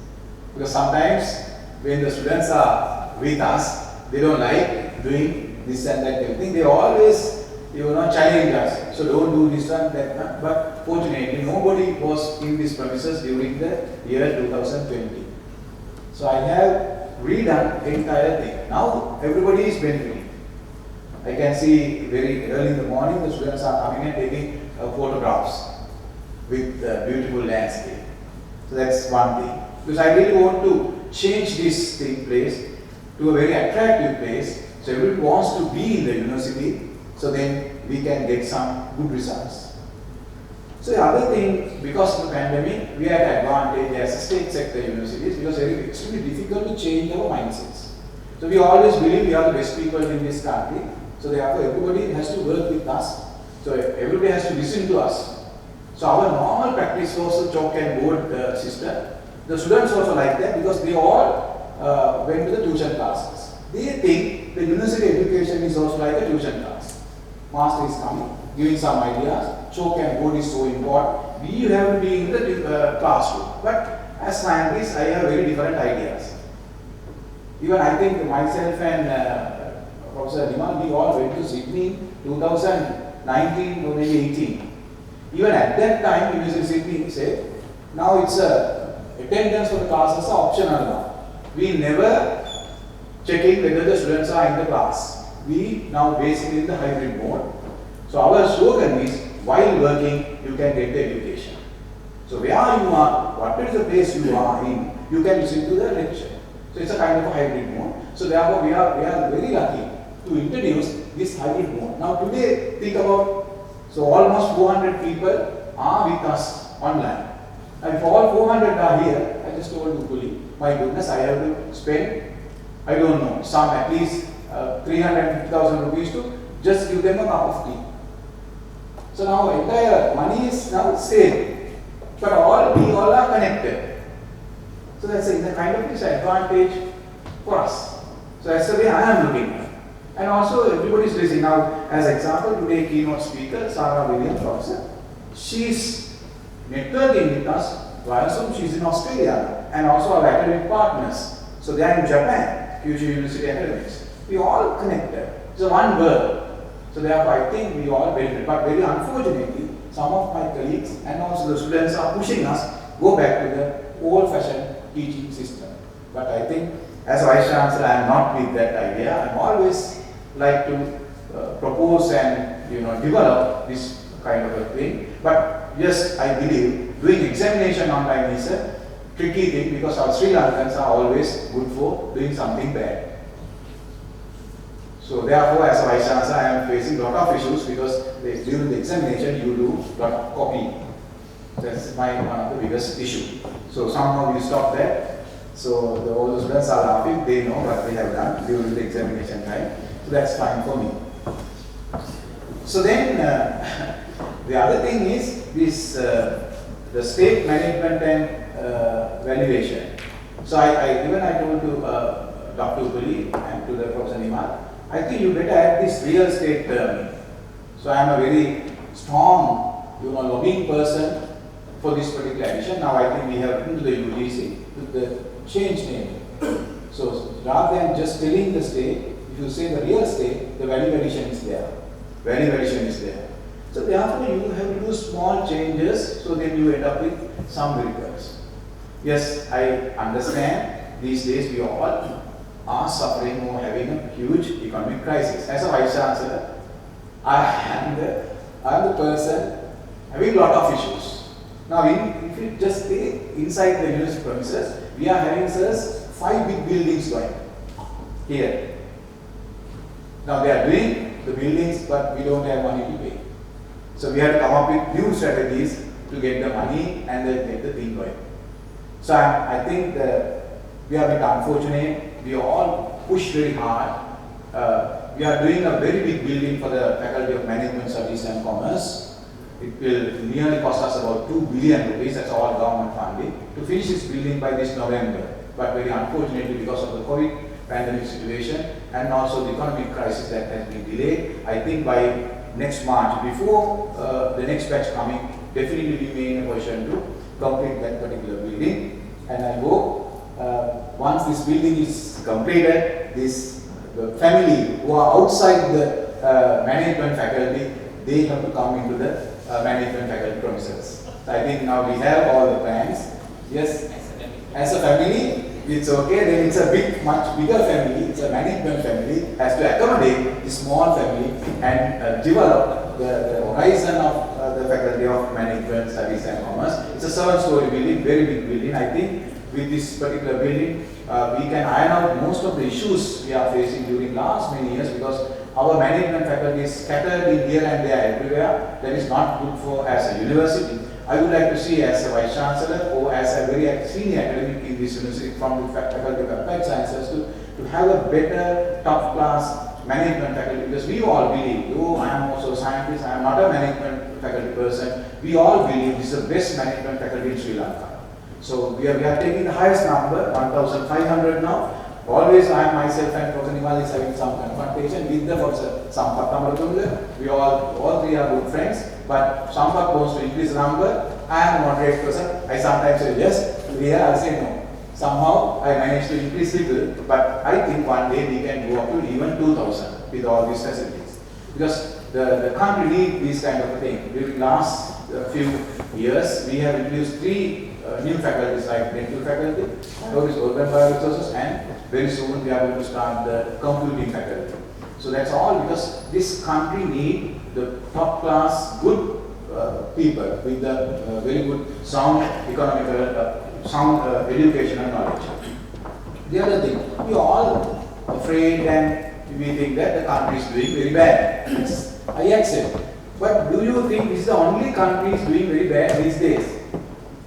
Because sometimes when the students are with us, they don't like doing this and that everything. They always, challenge us. So don't do this and that. But fortunately, nobody was in these premises during the year 2020. So I have redone the entire thing. Now everybody is benefiting. I can see very early in the morning the students are coming and taking photographs with beautiful landscape. So that's one thing. Because I really want to change this place to a very attractive place. So everybody wants to be in the university, so then we can get some good results. So the other thing, because of the pandemic, we had advantage as a state sector universities because it is extremely difficult to change our mindsets. So we always believe we are the best people in this country. So therefore everybody has to work with us. So everybody has to listen to us. So our normal practice was a chalk and board system. The students also like that because they all went to the tuition classes. They think the university education is also like a tuition class. Master is coming, giving some ideas. Chalk and board is so important. We have to be in the classroom. But as scientists, I have very different ideas. Even I think myself and Professor Nimal, we all went to Sydney in 2019 or maybe 18. Even at that time, University of Sydney said, now it's attendance for the classes are optional now. We never checking whether the students are in the class. We now basically in the hybrid mode. So our slogan is, while working, you can get the education. So where you are, what is the place you are in, you can listen to the lecture. So it's a kind of a hybrid mode. So therefore we are very lucky to introduce this hybrid mode. Now today, think about, so almost 400 people are with us online. And if all 400 are here, I just told Upuli, my goodness, I have to spend, I don't know, some at least 350,000 rupees to just give them a cup of tea. So now entire money is now saved, but we all are connected. So that's a kind of disadvantage for us. So that's the way I am looking at it. And also everybody is listening. Now as example, today keynote speaker, Sarah Williams Professor, she is networking with us via Zoom. She is in Australia and also our academic partners. So they are in Japan, Kyushu University academics. We all connected. So one world. So therefore I think we all benefit. But very unfortunately, some of my colleagues and also the students are pushing us go back to the old-fashioned teaching system. But I think as Vice Chancellor, I am not with that idea. I am always like to propose and develop this kind of a thing. But yes, I believe doing examination online is a tricky thing because our Sri Lankans are always good for doing something bad. So therefore, as a Vice Chancellor, I am facing a lot of issues because during the examination you do a lot of copying. That's one of the biggest issue. So somehow we stop that. So all the students are laughing, they know what they have done during the examination time. So that's fine for me. So then the other thing is this the state management and valuation. So I told to Dr. Upuli and to the Professor Nimal, I think you better add this real estate term. So I am a very strong, lobbying person for this particular edition. Now I think we have written to the UGC with the change name. So rather than just telling the state, if you say the real estate, the value addition is there. Value addition is there. So therefore you have to do small changes, so then you end up with some miracles. Yes, I understand these days we all are suffering or having a huge economic crisis. As a Vice Chancellor, I am the person having a lot of issues. Now, if you just stay inside the university premises, we are having 5 big buildings going here. Now, they are doing the buildings, but we don't have money to pay. So, we have to come up with new strategies to get the money and then get the thing going. So I think we are a bit unfortunate. We all push very hard. We are doing a very big building for the Faculty of Management Studies and Commerce. It will nearly cost us about 2 billion rupees, that's all government funding, to finish this building by this November. But very unfortunately, because of the COVID pandemic situation and also the economic crisis that has been delayed, I think by next March, before the next batch coming, definitely we may in a position to complete that particular building. And I hope once this building is completed, the family who are outside the management faculty, they have to come into the management faculty premises. So I think now we have all the plans. Yes, as a family, it's okay. Then it's a much bigger family. It's a management family, has to accommodate the small family and develop the horizon of the Faculty of Management Studies and Commerce. It's a 7-story building, very big building. I think with this particular building, we can iron out most of the issues we are facing during last many years, because our management faculty is scattered in here and there everywhere. That is not good for as a university. I would like to see as a Vice Chancellor or as a very senior academic in this university from the Faculty of Applied Sciences to have a better top class management faculty, because we all believe, though I am also a scientist, I am not a management faculty person, we all believe this is the best management faculty in Sri Lanka. So we are taking the highest number, 1,500 now. Always I myself and Professor Nimal is having some confrontation with the Professor Sampath Amarthulla. We all three are good friends, but Sampath wants to increase the number. I am a moderate person. I sometimes say yes, Riya I say no. Somehow I managed to increase little, but I think one day we can go up to even 2,000 with all these facilities. Because the country needs this kind of a thing. During last few years, we have introduced 3 new faculties like dental faculty, urban bioresources, and very soon we are going to start the computing faculty. So that's all because this country needs the top class, good people with the very good sound economical, sound educational knowledge. The other thing, we are all afraid and we think that the country is doing very bad. Yes, I accept. But do you think this is the only country is doing very bad these days?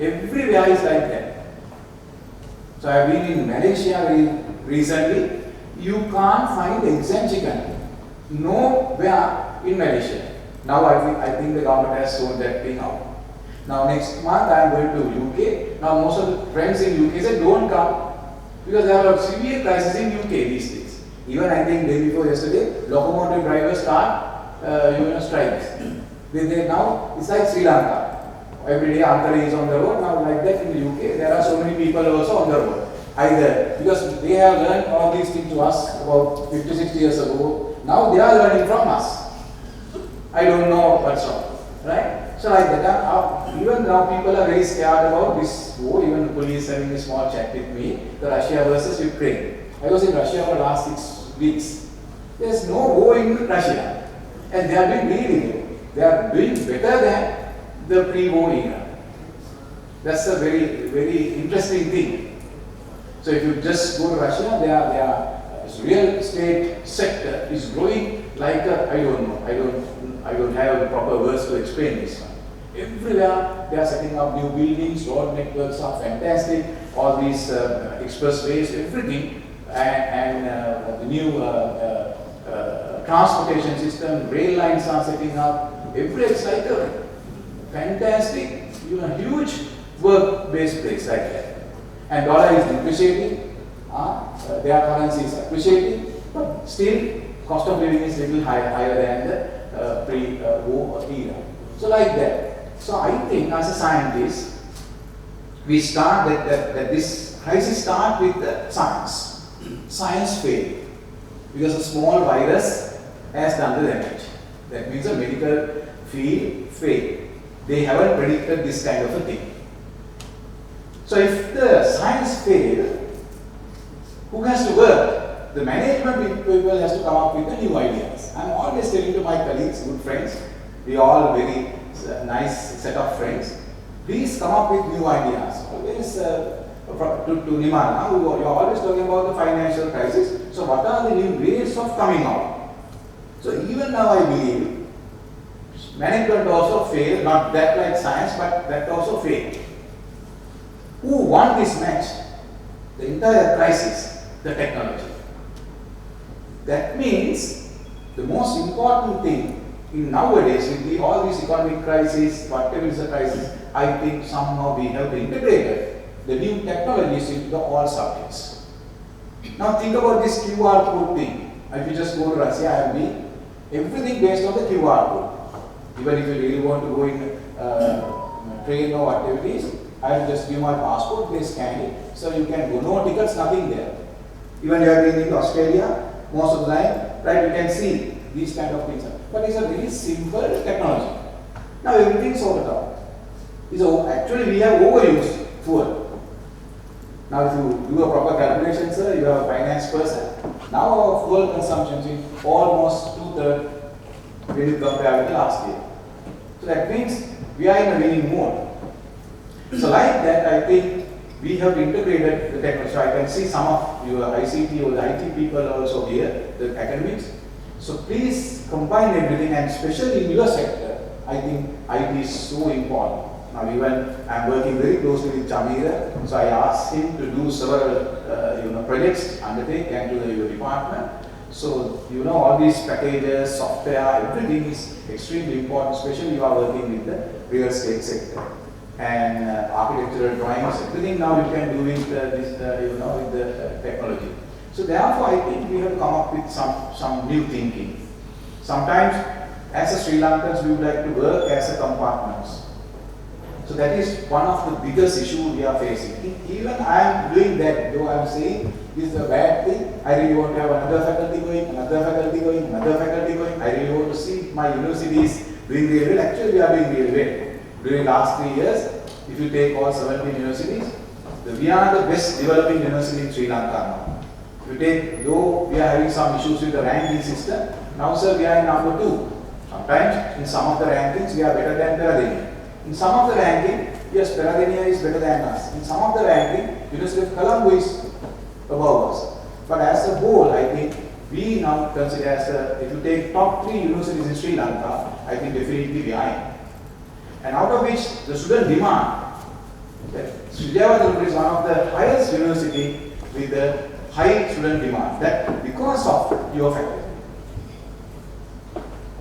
Everywhere is like that. So I have been in Malaysia very recently. You can't find exempt chicken nowhere in Malaysia. Now I think the government has sold that thing out. Now next month I am going to UK. Now most of the friends in UK say don't come because there are severe crisis in UK these days. Even I think day before yesterday, locomotive drivers start strikes. They now it's like Sri Lanka. Every day Antari is on the road. Now like that in the UK, there are so many people also on the road. Either because they have learned all these things to us about 50, 60 years ago. Now they are learning from us. I don't know what's wrong, right? So like that, even now people are very scared about this war. Even the police having a small chat with me, the Russia versus Ukraine. I was in Russia for the last 6 weeks. There's no war in Russia. And they are doing really good. They are doing better than the pre-war era. That's a very, very interesting thing. So if you just go to Russia, their real estate sector is growing like a, I don't have proper words to explain this one. Everywhere they are setting up new buildings, road networks are fantastic, all these expressways, everything, and the new transportation system, rail lines are setting up. It's like a fantastic, huge work-based place like that. And dollar is depreciating, their currency is appreciating, but still cost of living is little higher than the pre-war era. So like that. So I think as a scientist, we start that this crisis starts with the science. Science failed because a small virus has done the damage. That means a medical field failed. They haven't predicted this kind of a thing. So if the science fails, who has to work? The management people has to come up with the new ideas. I'm always telling to my colleagues, good friends, we all very nice set of friends, please come up with new ideas. Always to Nimal, you're always talking about the financial crisis. So what are the new ways of coming out? So even now I believe management also failed, not that like science, but that also failed. Who won this match? The entire crisis, the technology. That means the most important thing in nowadays with all these economic crises, whatever is the crisis, I think somehow we have integrated the new technologies into all subjects. Now think about this QR code thing. If you just go to Russia, everything based on the QR code. Even if you really want to go in train or whatever it is, I will just give my passport, they scan it, so you can go. No tickets, nothing there. Even you have been in Australia, most of the time, right, you can see these kind of things. But it's a very simple technology. Now everything is sorted out. Actually we have overused fuel. Now if you do a proper calculation, sir, you are a finance person. Now our fuel consumption is almost 2/3 when you compare with last year. So that means we are in a winning mode. So like that, I think we have integrated the technology. So I can see some of your ICT or the IT people also here, the academics. So please combine everything, and especially in your sector, I think IT is so important. Now even I am working very closely with Jamira, so I asked him to do several projects, undertake, and to your department. So all these packages, software, everything is extremely important, especially you are working with the real estate sector. And architectural drawings, everything now you can do with with the technology. So therefore, I think we have come up with some new thinking. Sometimes, as a Sri Lankans, we would like to work as a compartments. So that is one of the biggest issues we are facing. Even I am doing that, though I am saying this is a bad thing. I really want to have another faculty going, another faculty going, another faculty going. I really want to see my universities doing really well. Actually, we are doing really well. During the last 3 years, if you take all 17 universities, we are the best developing university in Sri Lanka now. If you take, though we are having some issues with the ranking system, now sir we are in number 2. Sometimes in some of the rankings we are better than Peradeniya. In some of the ranking, yes, Peradeniya is better than us. In some of the ranking, University of Colombo is above us. But as a whole, I think we now consider as if you take top 3 universities in Sri Lanka, I think definitely behind. And out of which the student demand, Sri Jayewardenepura is one of the highest university with the high student demand. That because of your faculty.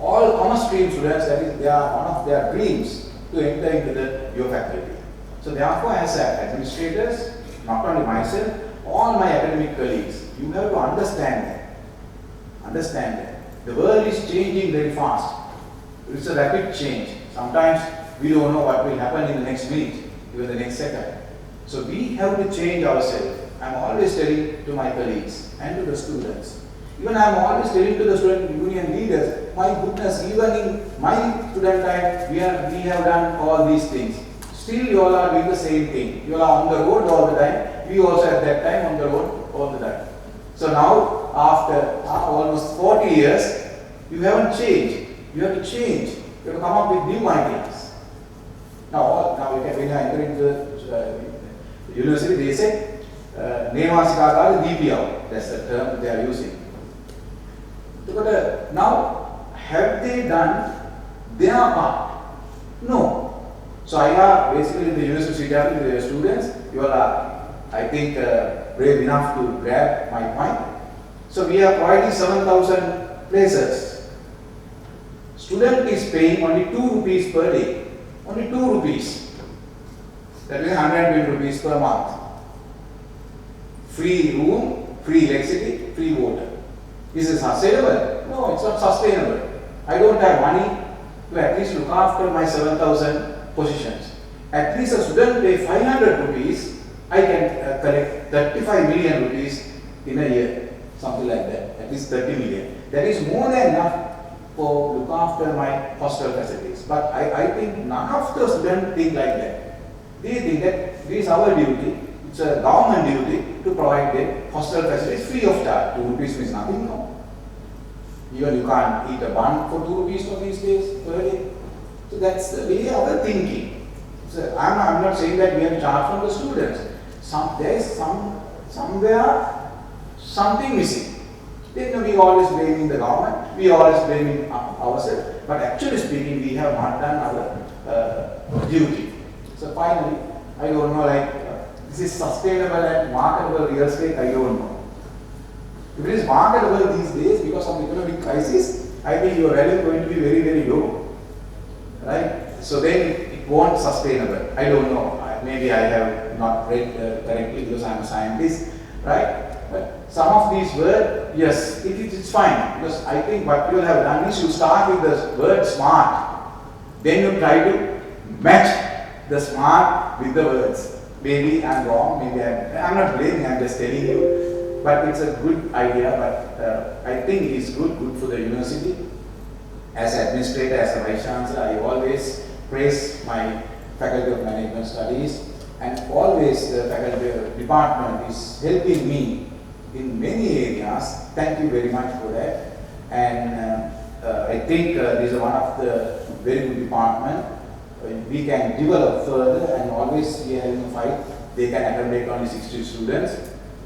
All commerce stream students, that is, they are one of their dreams to enter into your faculty. So therefore, as administrators, not only myself, all my academic colleagues, you have to understand that. Understand that. The world is changing very fast. It's a rapid change. Sometimes we don't know what will happen in the next minute, even the next second. So we have to change ourselves. I'm always telling to my colleagues and to the students. Even I'm always telling to the student union leaders, my goodness, even in my student time, we have done all these things. Still you all are doing the same thing. You all are on the road all the time. We also at that time on the road all the time. So now, after almost 40 years, you haven't changed. You have to change. You have to come up with new ideas. Now we can, when I enter into the university, they say, Nevasikakala DPO. That's the term they are using. But now, have they done their part? No. So I are basically the University of the students, you all are, I think, brave enough to grab my point. So we are providing 7,000 places. Student is paying only 2 rupees per day. Only 2 rupees. That is 120 rupees per month. Free room, free electricity, free water. Is it sustainable? No, it's not sustainable. I don't have money to at least look after my 7,000 positions. At least a student pay 500 rupees, I can collect 35 million rupees in a year. Something like that. At least 30 million. That is more than enough for look after my hostel facilities. But I think none of the students think like that. They think that this is our duty. It's a government duty to provide them hostel facilities free of charge. 2 rupees means nothing, no. Even you can't eat a bun for 2 rupees for these days per day. So that's the way our thinking. So I'm not saying that we have to charge from the students. There is somewhere something missing. Then we always blaming the government, we always blaming ourselves. But actually speaking, we have not done our duty. So finally, I don't know, like this is sustainable and marketable real estate, I don't know. If it is marketable these days because of the economic crisis, I think your value is going to be very, very low. Right? So then it won't sustainable. I don't know. Maybe I have not read correctly because I am a scientist. Right? But some of these words, yes, it's fine. Because I think what you have done is you start with the word smart. Then you try to match the smart with the words. Maybe I'm wrong, maybe I'm not blaming, I'm just telling you. But it's a good idea, but I think it's good for the university. As an administrator, as a vice chancellor, I always praise my faculty of management studies, and always the faculty department is helping me in many areas. Thank you very much for that. And I think this is one of the very good department. We can develop further, and always we are in a fight. They can accommodate only 60 students.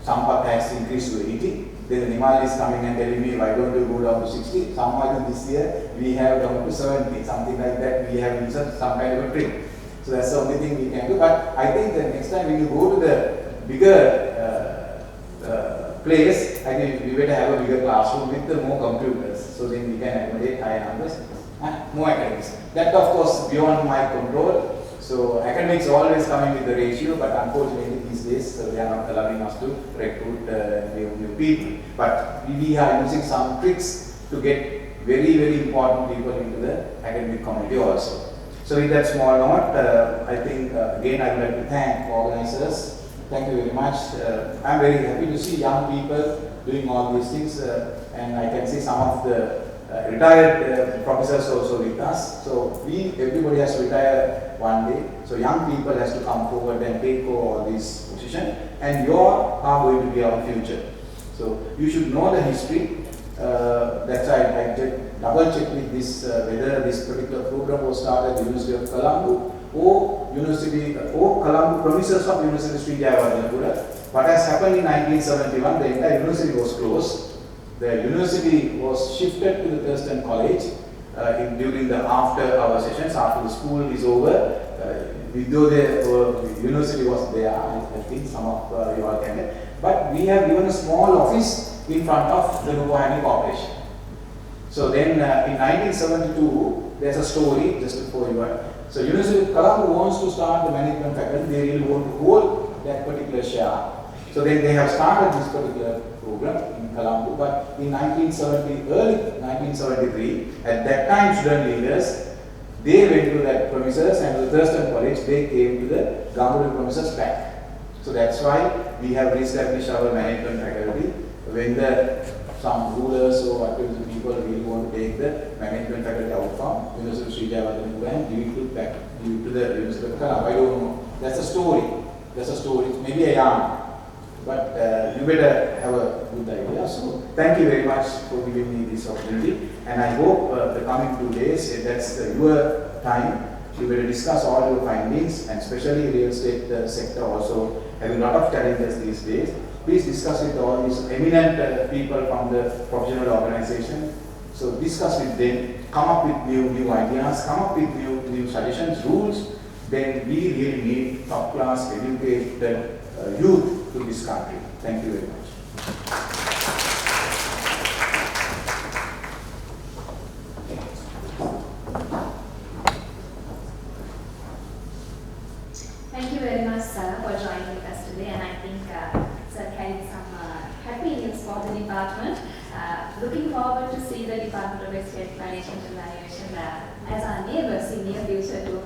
Sampath has increased to 80. Then the Nimal is coming and telling me, why don't you go down to 60? Somehow this year we have down to 70, something like that. We have used some kind of a trick. So that's the only thing we can do. But I think that next time when you go to the bigger place, I think we better have a bigger classroom with the more computers. So then we can accommodate higher numbers. More academics. That of course beyond my control. So academics are always coming with the ratio, but unfortunately these days they are not allowing us to recruit new people. But we are using some tricks to get very, very important people into the academic community also. So with that small note, I think again I would like to thank organizers. Thank you very much. I am very happy to see young people doing all these things, and I can see some of the retired professors also with us. So everybody has to retire one day. So young people has to come forward and take over all these positions, and you are going to be our future. So you should know the history. That's why I double check with this whether this particular program was started at the University of Colombo or Colombo premises of University of Sri Jayewardenepura. What has happened in 1971? The entire university was closed. The university was shifted to the Thurston College during the after our sessions, after the school is over. Though the university was there, I think some of you all can get. But we have given a small office in front of the Nupohani Corporation. So then in 1972, there's a story just for you. So University of Colombo wants to start the management faculty. They really want to hold that particular share. So then they have started this particular program in Colombo, but in early 1973, at that time student leaders, they went to that premises, and the Thurston College, they came to the government premises back. So that's why we have reestablished our management faculty. When some rulers or whatever people really want to take the management faculty out from University of Sri Jayewardenepura and give it back to the University of Colombo. I don't know. That's a story. That's a story. Maybe a yarn. But you better have a good idea. So thank you very much for giving me this opportunity, and I hope the coming 2 days, that's your time, you better discuss all your findings, and especially real estate sector also having a lot of challenges these days. Please discuss with all these eminent people from the professional organization. So discuss with them, come up with new ideas, come up with new suggestions, rules. Then we really need top class educated youth to this country. Thank you very much. Thank you very much, sir, for joining with us today, and I think sir carried some happy news for the department. Looking forward to see the Department of Estate Management and Valuation as our neighbours in near future too,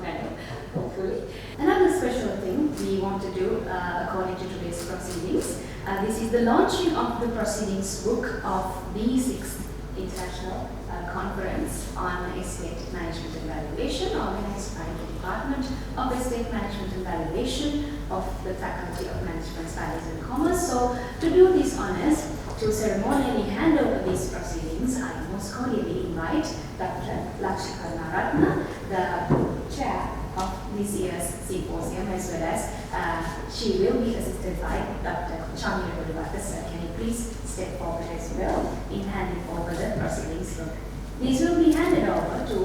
hopefully. Another special thing we want to do according to today's proceedings, this is the launching of the proceedings book of the 6th International Conference on Estate Management and Valuation, organized by the Department of Estate Management and Valuation of the Faculty of Management Studies and Commerce. So to do these honors, to ceremonially hand over these proceedings, I most cordially invite Dr. Lakshika Naratna, the chair of this year's symposium, as well as she will be assisted by Dr. Chamira Budivata. Sir, can you please step forward as well in handing over the proceedings book? These will be handed over to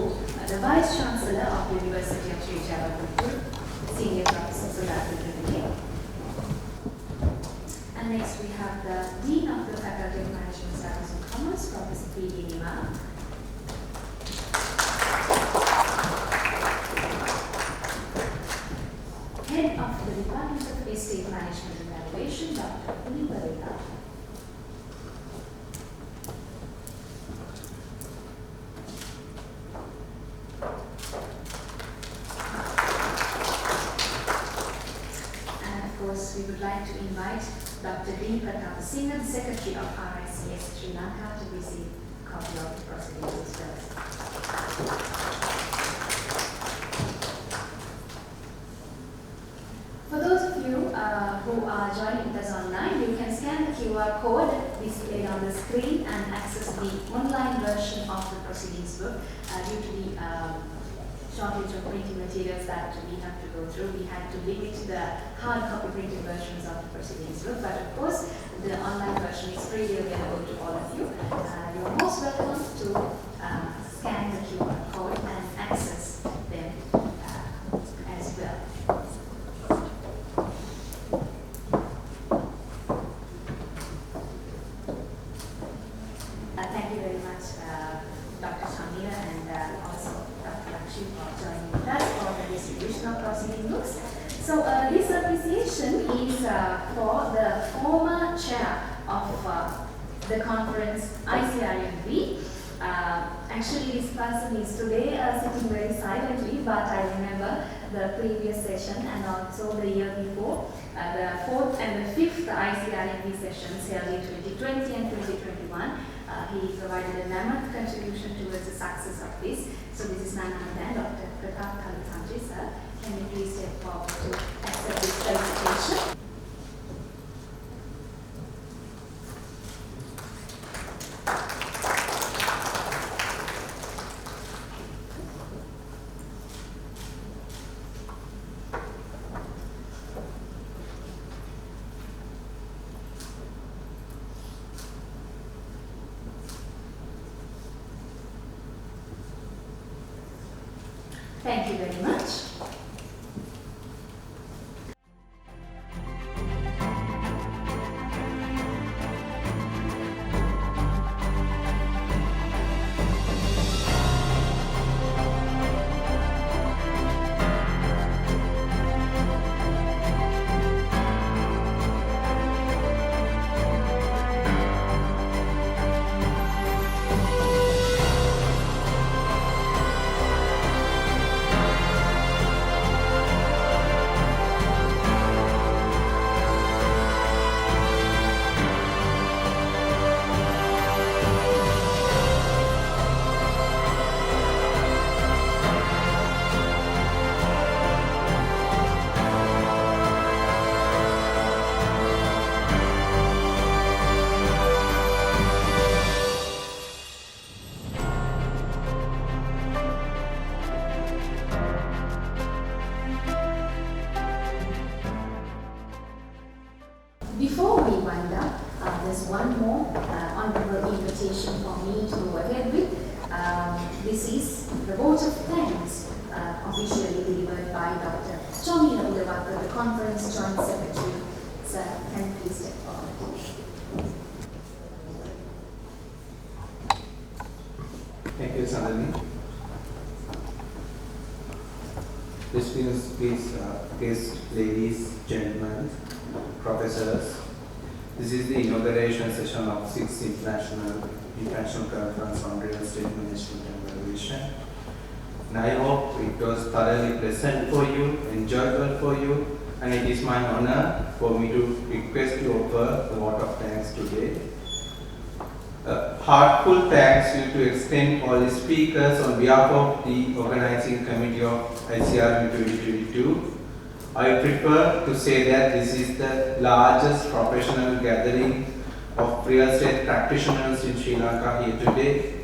the Vice Chancellor of the University of Sri Jayewardenepura, Senior Professor Sudhakar Tripathi. And next we have the Dean of the Faculty of Management Studies and Commerce, Professor P.D. Nima. Head of the Department of Estate Management and Valuation, Dr. Valuation. And of course, we would like to invite Dr. D. Pratap Singh, the Secretary of RICS Sri Lanka, to receive a copy of the proceedings as well. For those of you who are joining us online, you can scan the QR code displayed on the screen and access the online version of the proceedings book. Due to the shortage of printing materials that we have to go through, we had to limit the hard copy printed versions of the proceedings book. But of course, the online version is freely available to all of you. You are most welcome to scan the QR code and access them as well. Thank you very much, Dr. Shamira and also Dr. Lakshmi for joining with us for the distribution of proceeding books. So this appreciation is for the former chair of the conference ICREMV. Actually, this person is today sitting very silently, but I remember the previous session and also the year before, the 4th and the 5th ICREMV sessions held in 2020 and 2021. He provided a mammoth contribution towards the success of this. So this is none other than Dr. Pratap Kalithanji, sir. Can you please step forward to accept this presentation? Thank you very much. Before we wind up, there's one more honorable invitation for me to go ahead with. This is the vote of thanks officially delivered by Dr. Chomira Udawaka, the Conference Joint Secretary. Sir, can you please step forward? Thank you, Sandhani. Distinguished guests, ladies, gentlemen, professors. This is the inauguration session of 6th International Conference on Real Estate Management and Valuation. And I hope it was thoroughly pleasant for you, enjoyable for you, and it is my honor for me to request to offer a vote of thanks today. Heartfelt thanks to extend all the speakers on behalf of the organizing committee of ICREMV 2022. I prefer to say that this is the largest professional gathering of real estate practitioners in Sri Lanka here today.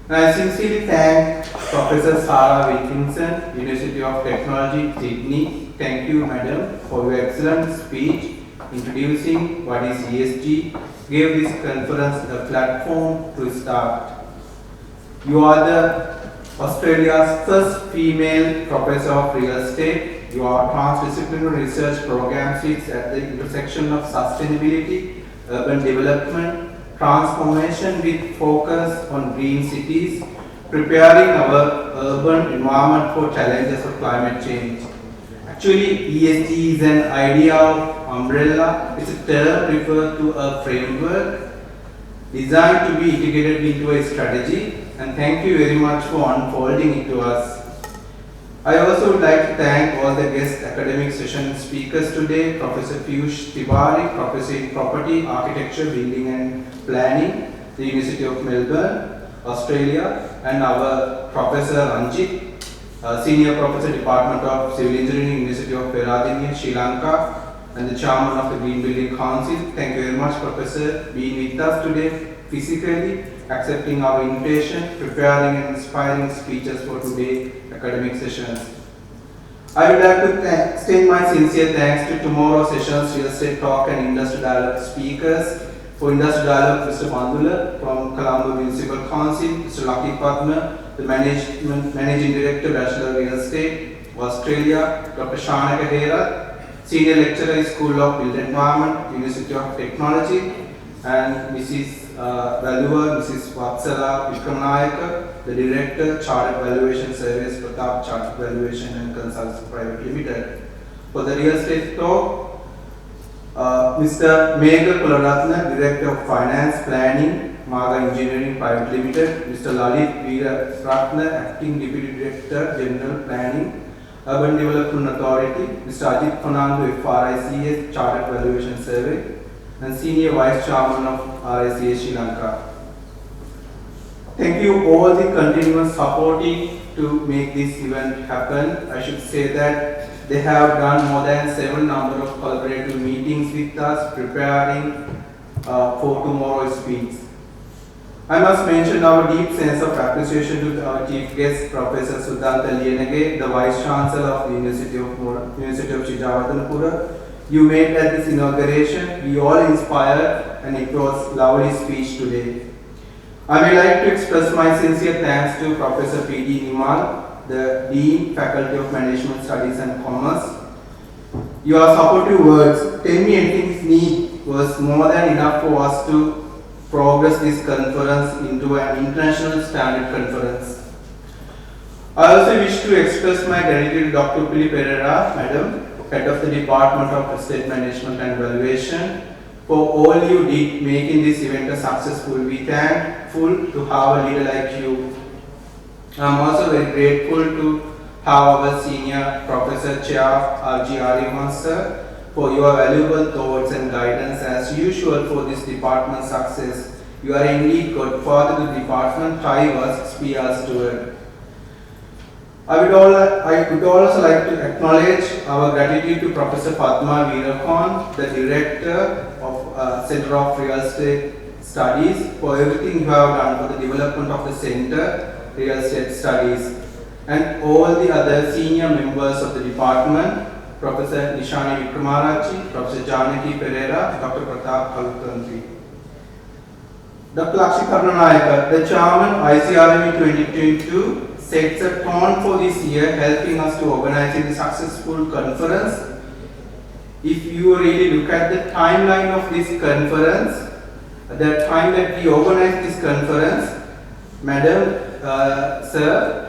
And I sincerely thank Professor Sarah Wilkinson, University of Technology, Sydney. Thank you, Madam, for your excellent speech introducing what is ESG, gave this conference a platform to start. You are the Australia's first female professor of real estate your transdisciplinary research program sits at the intersection of sustainability, urban development, transformation with focus on green cities, preparing our urban environment for challenges of climate change. Actually, ESG is an idea of umbrella. It's a term referred to a framework designed to be integrated into a strategy, and thank you very much for unfolding it to us. I also would like to thank all the guest academic session speakers today, Professor Piyush Tiwari, Professor in Property, Architecture, Building and Planning, the University of Melbourne, Australia, and our Professor Ranjit, Senior Professor, Department of Civil Engineering, University of Peradeniya, Sri Lanka, and the Chairman of the Green Building Council. Thank you very much, Professor, being with us today physically, accepting our invitation, preparing and inspiring speeches for today's academic sessions. I would like to extend my sincere thanks to tomorrow's session's real estate talk and industrial dialogue speakers. For industrial dialogue, Mr. Bandula from Colombo Municipal Council, Mr. Lucky Padma, the Managing Director, Bachelor of Real Estate, Australia, Dr. Shana Kahera, Senior Lecturer, School of Built Environment, University of Technology, and Mrs. Valuer, Mrs. Vatsala Vikramnayaka, the Director, Chartered Valuation Service, Pratap Chartered Valuation and Consultants Private Limited. For the real estate talk, Mr. Megha Kularatna, Director of Finance Planning, Maga Engineering Private Limited, Mr. Lalit Veeraratna, Acting Deputy Director, General Planning, Urban Development Authority, Mr. Ajit Fernando, FRICS, Chartered Valuation Survey, and Senior Vice Chairman of RICS Sri Lanka. Thank you all the continuous supporting to make this event happen. I should say that they have done more than 7 number of collaborative meetings with us, preparing for tomorrow's speech. I must mention our deep sense of appreciation to our chief guest, Professor Sudhanta Liyanage, the Vice Chancellor of the University of Sri Jayewardenepura. You made at this inauguration, we all inspired, and it was lovely speech today. I would like to express my sincere thanks to Professor P.D. Nimal, the Dean, Faculty of Management Studies and Commerce. Your supportive words, "Tell me anything need," was more than enough for us to progress this conference into an international standard conference. I also wish to express my gratitude to Dr. Pili Pereira, Madam, Head of the Department of Estate Management and Valuation, for all you did making this event a successful. We thankful to have a leader like you. I am also very grateful to have our senior Professor Chair R.G. Master for your valuable thoughts and guidance as usual for this department's success. You are indeed godfather to the department. I was SPR steward. I would also like to acknowledge our gratitude to Professor Padma Veerakon, the Director of Center of Real Estate Studies, for everything you have done for the development of the Center Real Estate Studies, and all the other senior members of the department, Professor Nishani Vikramarachi, Professor Janaki Pereira, Dr. Pratap Kalutantri. Dr. Lakshikarna Nayaka, the Chairman ICREMV 2022, sets a tone for this year, helping us to organize a successful conference. If you really look at the timeline of this conference, the time that we organized this conference, Madam, Sir,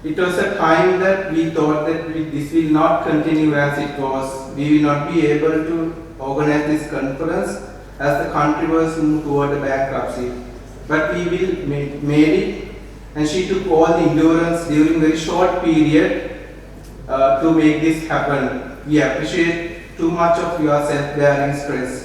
it was a time that we thought that this will not continue as it was. We will not be able to organize this conference as the country was moved toward the bankruptcy. But we will made it, and she took all the endurance during a very short period to make this happen. We appreciate too much of your self-bearing stress.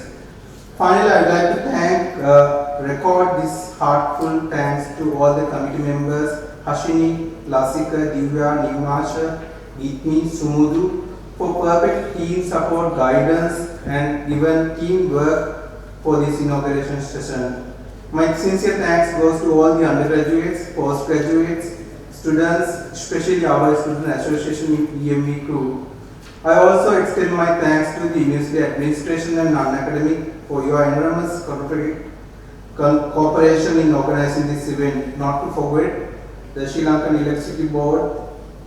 Finally, I would like to record this heartful thanks to all the committee members, Hashini, Lasika, Divya, Nimasha, Gitmi, Sumudu, for perfect team support, guidance, and given teamwork for this inauguration session. My sincere thanks goes to all the undergraduates, postgraduates, students, especially our student association EMV crew. I also extend my thanks to the University Administration and non-academic for your enormous cooperation in organizing this event. Not to forget the Sri Lankan Electricity Board,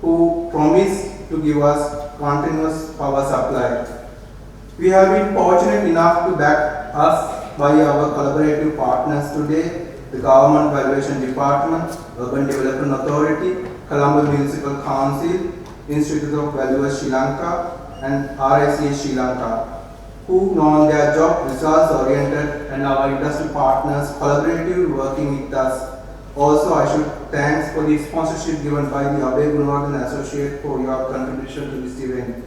who promised to give us continuous power supply. We have been fortunate enough to back us by our collaborative partners today, the Government Valuation Department, Urban Development Authority, Colombo Municipal Council, Institute of Valuers Sri Lanka, and RICA Sri Lanka, who know their job results oriented, and our industry partners collaboratively working with us. Also, I should thanks for the sponsorship given by the Abhay Gunawardhan Associate for your contribution to this event.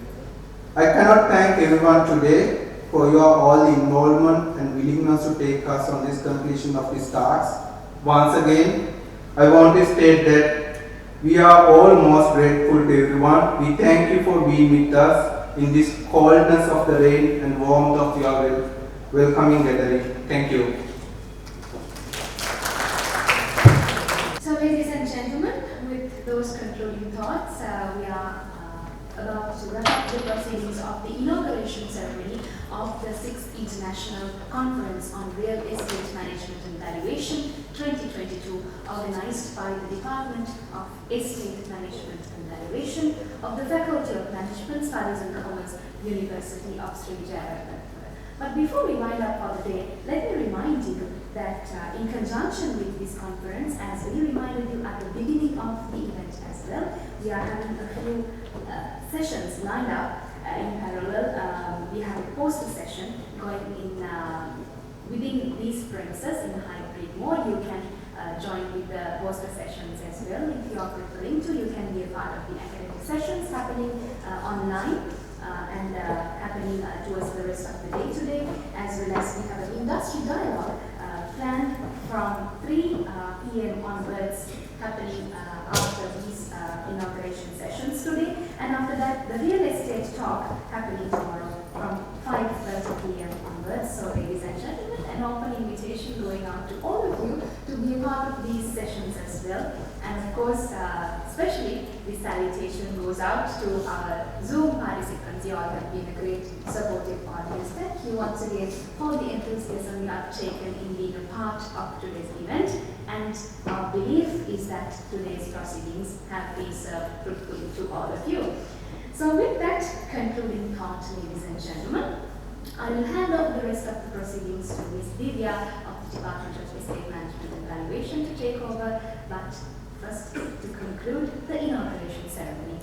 I cannot thank everyone today for your all involvement and willingness to take us on this completion of this task. Once again, I want to state that we are all most grateful to everyone. We thank you for being with us in this coldness of the rain and warmth of your welcoming gathering. Thank you. So, ladies and gentlemen, with those concluding thoughts, we are about to wrap up the proceedings of the inauguration ceremony of the 6th International Conference on Real Estate Management and Valuation 2022, organized by the Department of Estate Management and Valuation of the Faculty of Management Studies and Commerce, University of Sri Jayewardenepura. But before we wind up for the day, let me remind you that in conjunction with this conference, as we reminded you at the beginning of the event as well, we are having a few sessions lined up in parallel. We have a poster session going in within these premises in a hybrid mode. You can join with the poster sessions as well. If you are preferring to, you can be a part of the academic sessions happening online and happening towards the rest of the day today, as well as we have an industry dialogue planned from 3 p.m. onwards, happening after these inauguration sessions today, and after that the real estate talk happening tomorrow from 5:30 p.m. onwards. So, ladies and gentlemen, an open invitation going out to all of you to be a part of these sessions as well. And of course, especially this salutation goes out to our Zoom participants. You all have been a great supportive audience. Thank you once again for the enthusiasm you have taken in being a part of today's event. And our belief is that today's proceedings have been served fruitfully to all of you. So, with that concluding thought, ladies and gentlemen, I will hand over the rest of the proceedings to Ms. Divya of the Department of Estate Management and Valuation to take over. But first, to conclude the inauguration ceremony,